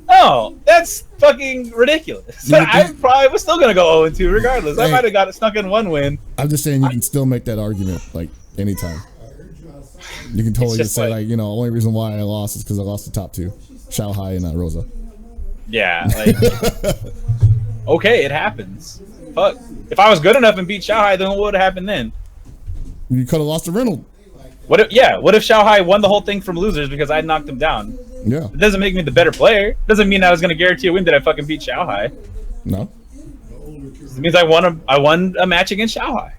No, that's fucking ridiculous. I probably was still going to go 0-2 regardless. I might have got it snuck in 1 win. I'm just saying you can still make that argument, like, anytime. You can totally just say, like, only reason why I lost is because I lost the top 2. Xiaohai and Rosa. Yeah, like, okay, it happens. Fuck. If I was good enough and beat Xiaohai, then what would have happened then? You could have lost to Reynolds. What if Xiaohai won the whole thing from losers because I knocked him down? Yeah. It doesn't make me the better player. It doesn't mean I was going to guarantee a win that I fucking beat Xiaohai. No. It means I won a match against Xiaohai.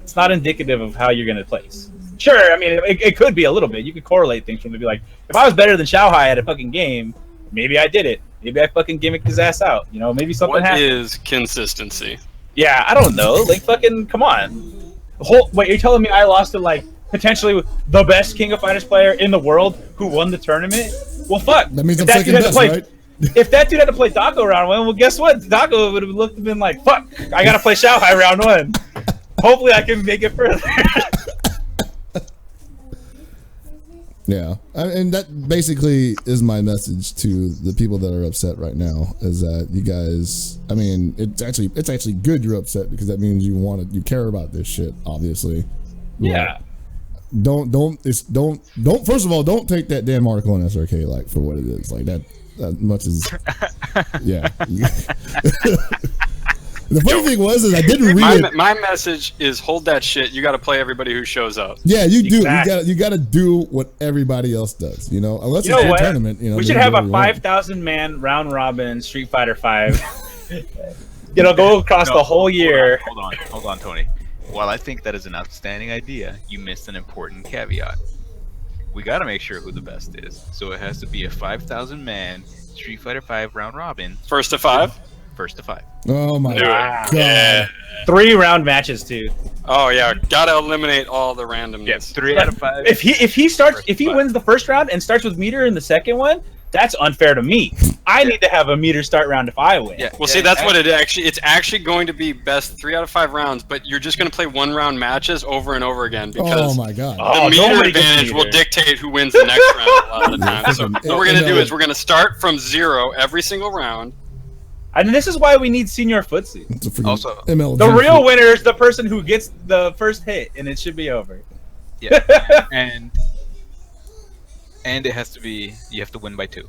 It's not indicative of how you're going to place. Sure, I mean, it could be a little bit. You could correlate things from to be like, if I was better than Xiaohai at a fucking game, maybe I did it. Maybe I fucking gimmicked his ass out. Maybe something happened. What is consistency? Yeah, I don't know. Like, fucking, come on. Wait, you're telling me I lost to, like, potentially the best King of Fighters player in the world who won the tournament? Well, fuck. That means I'm second best, right? If that dude had to play Daco round 1, well, guess what? Daco would have been like, fuck, I gotta play Xiaohai round 1. Hopefully I can make it further. Yeah, and that basically is my message to the people that are upset right now. Is that you guys? I mean, it's actually good you're upset because that means you care about this shit. Obviously, yeah. Don't. First of all, don't take that damn article on SRK like for what it is. Like that much as yeah. The funny thing is I didn't read it. My message is hold that shit. You got to play everybody who shows up. Yeah, you do. Exactly. You got to do what everybody else does. Unless it's a tournament. We should have a 5,000 man round robin Street Fighter 5. Go across the whole year. Hold on, Tony. While I think that is an outstanding idea, you missed an important caveat. We got to make sure who the best is. So it has to be a 5,000 man Street Fighter 5 round robin. First to 5. First to 5. Oh my god! Yeah. 3 round matches too. Oh yeah, gotta eliminate all the randomness. Yes, 3 out of 5. If he wins the first round and starts with meter in the second one, that's unfair to me. I need to have a meter start round if I win. Yeah. Well, see, that's what it's actually going to be best 3 out of 5 rounds, but you're just going to play 1 round matches over and over again because oh my god, the meter advantage will dictate who wins the next round a lot of the time. So what we're going to do is we're going to start from 0 every single round. And this is why we need senior footsie. Also, MLG the real winner is the person who gets the first hit, and it should be over. Yeah, and it has to be you have to win by 2.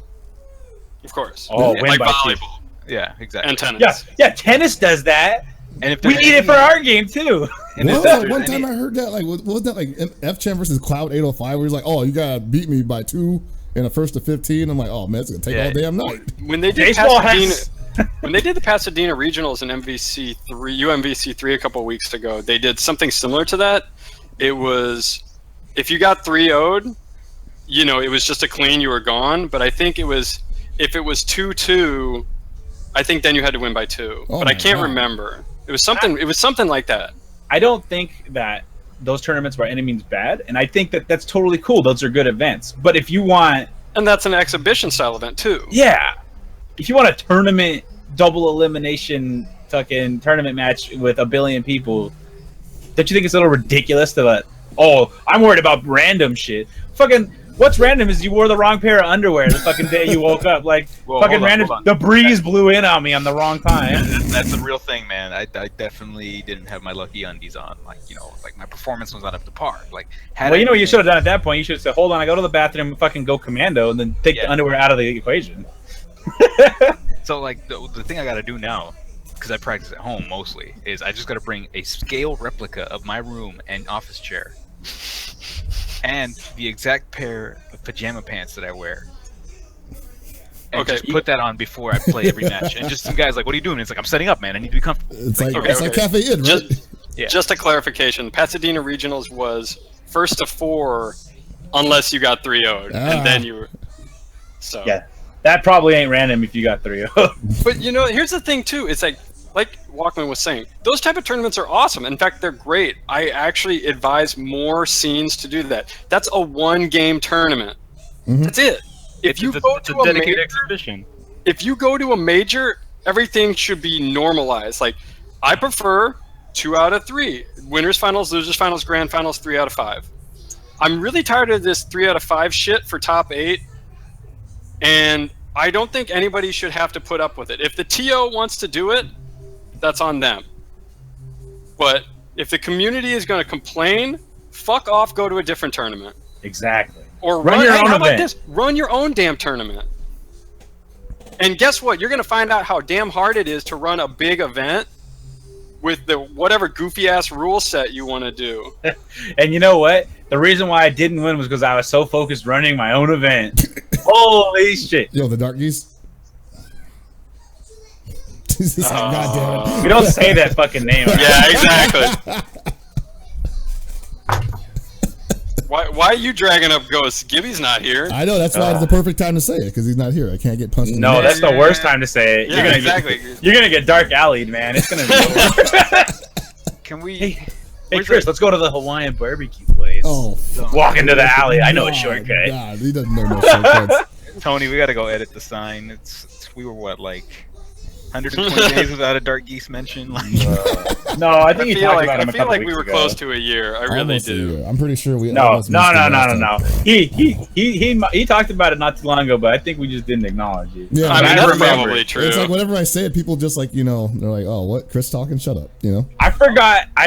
Of course. Oh, yeah, win like by volleyball. 2. Yeah, exactly. And tennis. Yeah, tennis does that. And if we need it for our game too. And one time I heard that, like, what was that, like F-Champ versus Cloud 805, where he's like, "Oh, you gotta beat me by 2 in a first to 15." I'm like, "Oh man, it's gonna take all damn night." When they did when they did the Pasadena Regionals in UMVC3 a couple weeks ago, they did something similar to that. It was if you got 3-0'd, it was just a clean, you were gone. But I think it was if it was 2-2, I think then you had to win by 2. Oh but I can't remember. It was something like that. I don't think that those tournaments by any means bad, and I think that that's totally cool. Those are good events. But if you want, and that's an exhibition style event too. Yeah. If you want a tournament double elimination fucking tournament match with a billion people, don't you think it's a little ridiculous to I'm worried about random shit? Fucking what's random is you wore the wrong pair of underwear the fucking day you woke up. Like fucking random. The breeze blew in on me on the wrong time. That's a real thing, man. I definitely didn't have my lucky undies on. Like my performance was not up to par. Like what you should have done at that point? You should have said, "Hold on, I go to the bathroom and fucking go commando," and then take the underwear out of the equation. So like the thing I got to do now, because I practice at home mostly, is I just got to bring a scale replica of my room and office chair, and the exact pair of pajama pants that I wear. And just put that on before I play every match. And just some guys like, "What are you doing?" It's like, "I'm setting up, man. I need to be comfortable." It's like Cafe Inn, right? Just a clarification: Pasadena Regionals was first to 4, unless you got 3-0'd, and then you were. So yeah, that probably ain't random if you got 3-0. But here's the thing too. It's like like Walkman was saying, those type of tournaments are awesome. In fact, they're great. I actually advise more scenes to do that. That's a 1-game tournament. That's it. If you go to a dedicated major, exhibition. if you go to a major, everything should be normalized. Like, I prefer 2 out of 3. Winners finals, losers finals, grand finals, 3 out of 5. I'm really tired of this 3 out of 5 shit for top 8. And I don't think anybody should have to put up with it. If the TO wants to do it, that's on them. But if the community is going to complain, fuck off, go to a different tournament. Exactly. Or Run your own how about event. this? Run your own damn tournament. And guess what? You're going to find out how damn hard it is to run a big event with the whatever goofy ass rule set you want to do. And you know what? The reason why I didn't win was because I was so focused running my own event. Holy shit. Yo, the Dark Geese. God damn it. We don't say that fucking name. Yeah, exactly. Why are you dragging up Ghosts? Gibby's not here. I know, that's why it's the perfect time to say it, because he's not here. I can't get punched in the No, nuts. that's the worst time to say it. Yeah, exactly. You're gonna get dark alleyed, man. It's gonna be over. Can we? Hey Chris, let's go to the Hawaiian barbecue place. Oh, Walk into the alley. I know a God, shortcut. God, he doesn't know no shortcuts. Tony, we gotta go edit the sign. We were what, like 120 days without a Dark Geese mention? Like, No, I think you talked about him a I feel couple like we weeks were ago. close to a year. I really Almost a do. year. I'm pretty sure we. No. almost missed it last time. He talked about it not too long ago, but I think we just didn't acknowledge it. Yeah, I mean, I that's remember probably it. true. It's like whenever I say it, people just like, they're like, oh, what? Chris talking? Shut up, I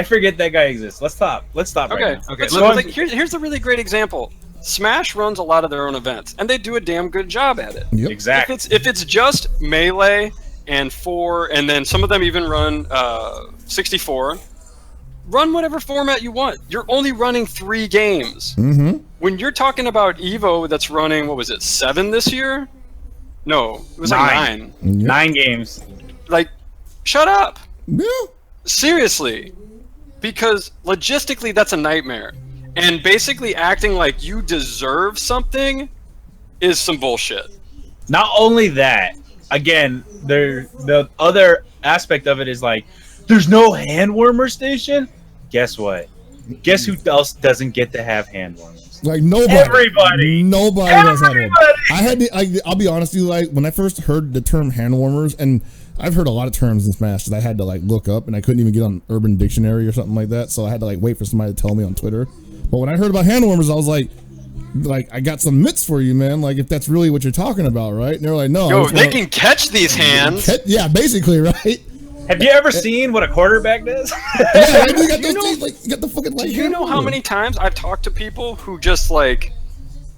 forget that guy exists. Let's stop. Okay. Right now. Okay. So here's a really great example. Smash runs a lot of their own events, and they do a damn good job at it. Yep. Exactly. If it's just Melee and 4, and then some of them even run 64, run whatever format you want. You're only running 3 games. Mm-hmm. When you're talking about Evo that's running, what was it, 7 this year? No, it was like 9. 9 games. Like, shut up. Yeah. Seriously. Because logistically, that's a nightmare. And basically acting like you deserve something is some bullshit. Not only that, again, the other aspect of it is like, there's no hand warmer station. Guess what? Guess who else doesn't get to have hand warmers? Like nobody. Everybody. Nobody has had one. I had to, I'll be honest with you, like when I first heard the term hand warmers, and I've heard a lot of terms in Smash that I had to like look up, and I couldn't even get on Urban Dictionary or something like that, so I had to like wait for somebody to tell me on Twitter. But when I heard about hand warmers, I was like I got some mitts for you, man. Like if that's really what you're talking about, right? And they're like, no. Yo, they can catch these hands. Yeah, basically, right? Have you ever seen what a quarterback does? Yeah, you got those things, like, you got the fucking like. Do you know how many times I've talked to people who just like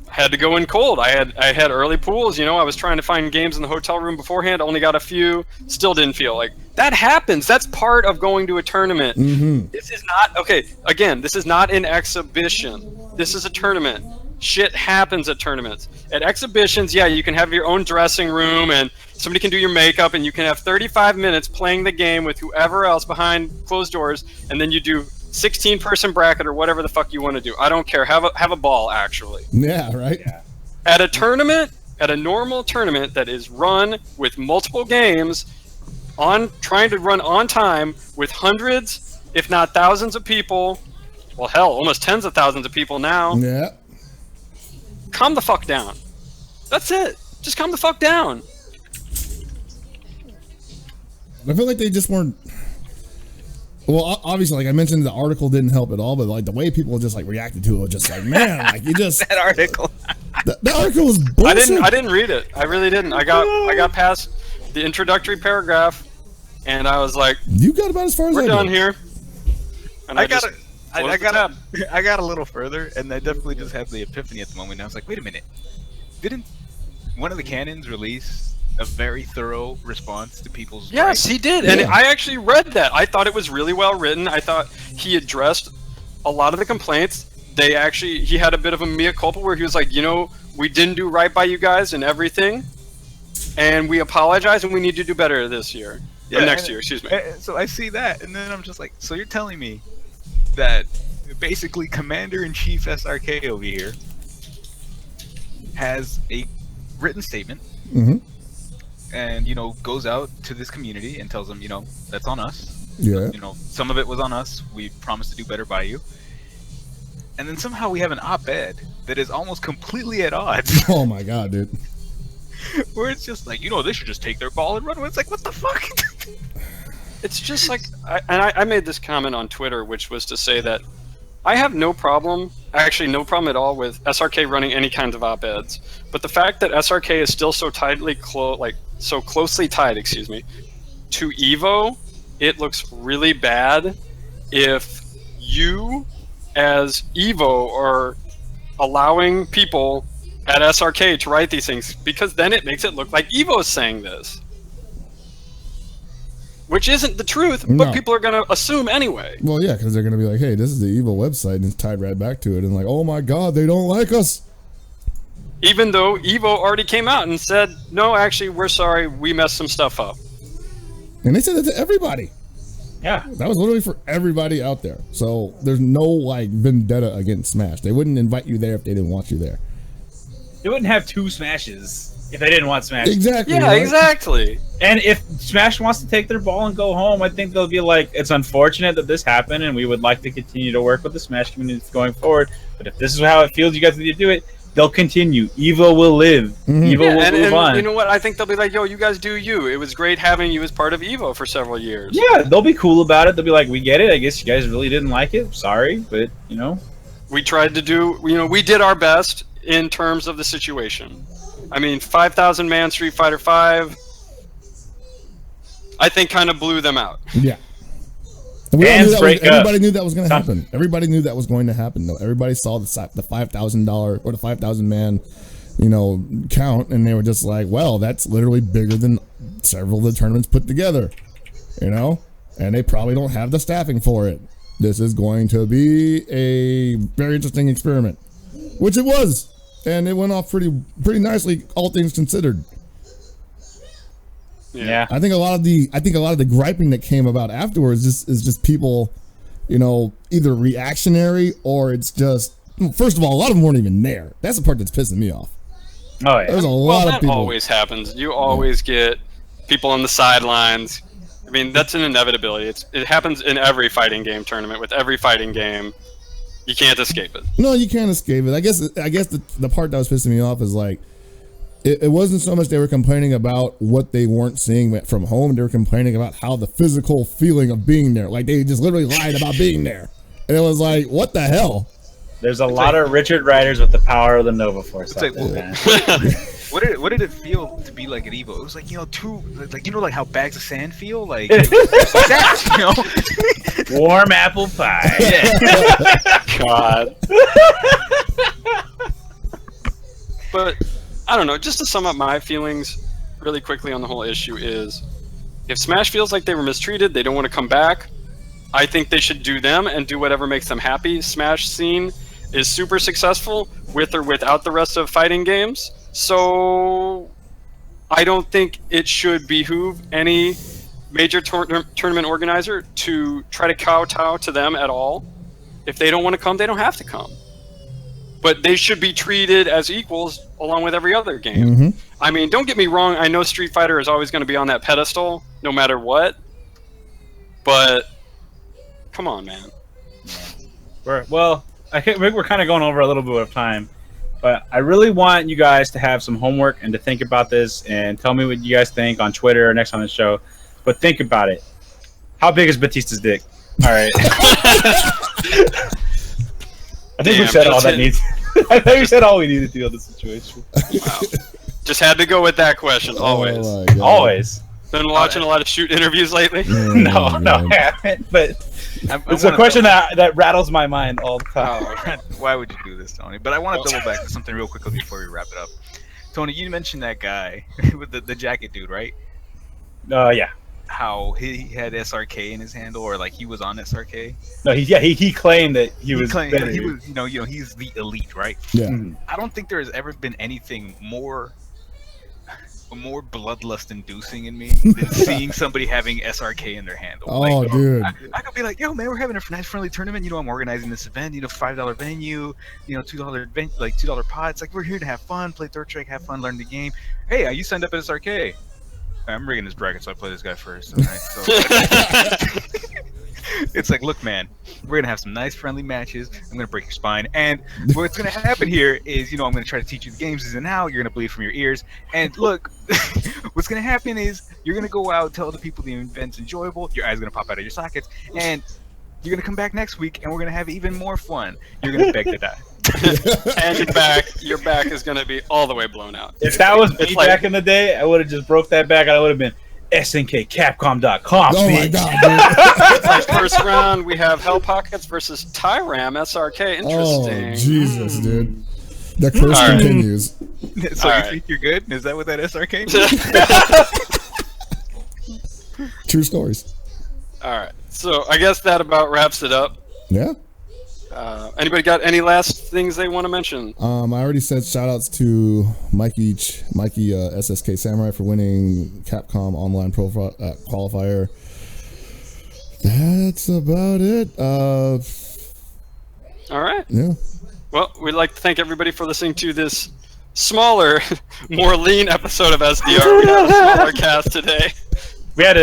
had to go in cold? I had early pools, I was trying to find games in the hotel room beforehand, only got a few, still didn't feel like that happens. That's part of going to a tournament. Mm-hmm. This is not okay. Again, this is not an exhibition. This is a tournament. Shit happens at tournaments. At exhibitions, yeah, you can have your own dressing room and somebody can do your makeup and you can have 35 minutes playing the game with whoever else behind closed doors, and then you do 16-person bracket or whatever the fuck you want to do. I don't care. Have a ball, actually. Yeah, right. Yeah. At a tournament, at a normal tournament that is run with multiple games, trying to run on time with hundreds, if not thousands of people, well, hell, almost tens of thousands of people now. Yeah. Calm the fuck down. That's it. Just calm the fuck down. I feel like they just weren't. Well, obviously, like I mentioned, the article didn't help at all, but like the way people just like reacted to it was just like, man, like you just that article. The article was bullshit. I didn't read it. I really didn't. I got past the introductory paragraph, and I was like, you got about as far as we're I done did. here. And I got a little further, and I definitely just had the epiphany at the moment. I was like, wait a minute, didn't one of the canons release a very thorough response to people's Yes, he did, and I actually read that. I thought it was really well written. I thought he addressed a lot of the complaints. He had a bit of a mea culpa where he was like, we didn't do right by you guys and everything, and we apologize, and we need to do better this year. Or next year, excuse me. So I see that, and then I'm just like, so you're telling me that basically Commander-in-Chief SRK over here has a written statement and goes out to this community and tells them, that's on us. Yeah. Some of it was on us. We promised to do better by you. And then somehow we have an op-ed that is almost completely at odds. Oh my god, dude. Where it's just like, they should just take their ball and run with it. It's like, what the fuck? It's just like, I made this comment on Twitter, which was to say that I have no problem at all with SRK running any kinds of op-eds. But the fact that SRK is still so so closely tied, to Evo, it looks really bad if you, as Evo, are allowing people at SRK to write these things, because then it makes it look like Evo is saying this. Which isn't the truth, but people are going to assume anyway. Well, yeah, because they're going to be like, hey, this is the Evo website, and it's tied right back to it. And like, oh my god, they don't like us. Even though Evo already came out and said, no, actually, we're sorry, we messed some stuff up. And they said that to everybody. Yeah. That was literally for everybody out there. So there's no vendetta against Smash. They wouldn't invite you there if they didn't want you there. They wouldn't have 2 Smashes if they didn't want Smash. Exactly. Yeah, right? exactly. And if Smash wants to take their ball and go home, I think they'll be like, it's unfortunate that this happened, and we would like to continue to work with the Smash community going forward. But if this is how it feels, you guys need to do it. They'll continue. Evo will live. Evo will move on. You know what? I think they'll be like, yo, you guys do you. It was great having you as part of Evo for several years. Yeah, they'll be cool about it. They'll be like, we get it. I guess you guys really didn't like it. Sorry, but, We tried to do, we did our best in terms of the situation. I mean, 5,000 man Street Fighter V, I think kind of blew them out. Yeah. Everybody knew that was going to happen. Everybody knew that was going to happen, though. Everybody saw the $5,000 or the 5,000 man, count, and they were just like, well, that's literally bigger than several of the tournaments put together, and they probably don't have the staffing for it. This is going to be a very interesting experiment, which it was, and it went off pretty nicely, all things considered. Yeah. I think a lot of the griping that came about afterwards is just people, either reactionary or it's just, first of all, a lot of them weren't even there. That's the part that's pissing me off. Oh yeah. There's a lot of people. That always happens. You always get people on the sidelines. I mean, that's an inevitability. It happens in every fighting game tournament with every fighting game. You can't escape it. No, you can't escape it. I guess the part that was pissing me off is like, it wasn't so much they were complaining about what they weren't seeing from home. They were complaining about how the physical feeling of being there. Like, they just literally lied about being there. And it was like, what the hell? There's a lot of Richard Riders with the power of the Nova Force. It's like, what did it feel to be like at Evo? It was like, like how bags of sand feel? Like, that, Warm apple pie. God. But I don't know, just to sum up my feelings really quickly on the whole issue is, if Smash feels like they were mistreated, they don't want to come back, I think they should do them and do whatever makes them happy. Smash scene is super successful with or without the rest of fighting games, so I don't think it should behoove any major tournament organizer to try to kowtow to them at all. If they don't want to come, they don't have to come. But they should be treated as equals along with every other game. Mm-hmm. I mean, don't get me wrong, I know Street Fighter is always going to be on that pedestal, no matter what. But, come on, man. I think we're kind of going over a little bit of time. But I really want you guys to have some homework and to think about this and tell me what you guys think on Twitter or next on the show. But think about it. How big is Batista's dick? All right. I think we said all that needs. I think we said all we needed to deal with the situation. Wow. Just had to go with that question, always. Always. Been watching a lot of shoot interviews lately? No, I haven't. But it's a question that rattles my mind all the time. Oh, why would you do this, Tony? But I want to double back to something real quickly before we wrap it up. Tony, you mentioned that guy with the jacket dude, right? Yeah. How he had SRK in his handle, or like he was on SRK. No, he claimed that he was. Claimed he was, he's the elite, right? Yeah. I don't think there has ever been anything more bloodlust inducing in me than seeing somebody having SRK in their handle. Oh, dude. I could be like, yo, man, we're having a nice friendly tournament. I'm organizing this event. $5 venue. $2 pots. Like, we're here to have fun, play Third Strike, have fun, learn the game. Hey, you signed up at SRK. I'm rigging this bracket, so I play this guy first. All right? So, it's like, look, man, we're gonna have some nice, friendly matches. I'm gonna break your spine, and what's gonna happen here is, I'm gonna try to teach you the games in and out. You're gonna bleed from your ears, and look, what's gonna happen is you're gonna go out, tell the people the event's enjoyable. Your eyes are gonna pop out of your sockets, and you're gonna come back next week, and we're gonna have even more fun. You're gonna beg to die. And your back is gonna be all the way blown out. If that was me back in the day, I would have just broke that back. I would have been SNKCapcom.com. Oh my god, dude. Like, first round, we have Hell Pockets versus Tyram SRK. Interesting. Oh, Jesus, dude. The curse continues. So you think you're good? Is that what that SRK means? True stories. All right. So I guess that about wraps it up. Yeah. Anybody got any last things they want to mention? I already said shout outs to Mikey SSK Samurai for winning Capcom Online Qualifier. That's about it. All right. Yeah. Well, we'd like to thank everybody for listening to this smaller, more lean episode of SDR. We had a smaller cast today. We had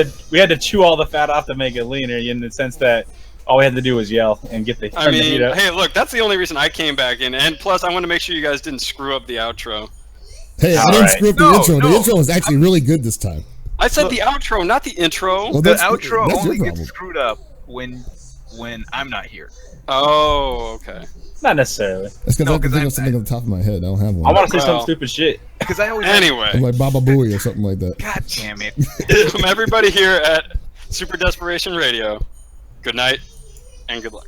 to chew all the fat off to make it leaner, in the sense that all we had to do was yell and get the. I mean, heat up. hey, look, that's the only reason I came back in, and plus, I want to make sure you guys didn't screw up the outro. Hey, I didn't screw up the intro. The intro was actually really good this time. I said the outro, not the intro. Well, The that's outro only your gets problem. screwed up when I'm not here. Oh, okay. Not necessarily. That's because No, I can 'cause think I- of something on the top of my head. I don't have one. I want to say some Well. stupid shit. Because I always Anyway, I'm like Baba Booey or something like that. God damn it. from everybody here at Super Desperation Radio, good night and good luck.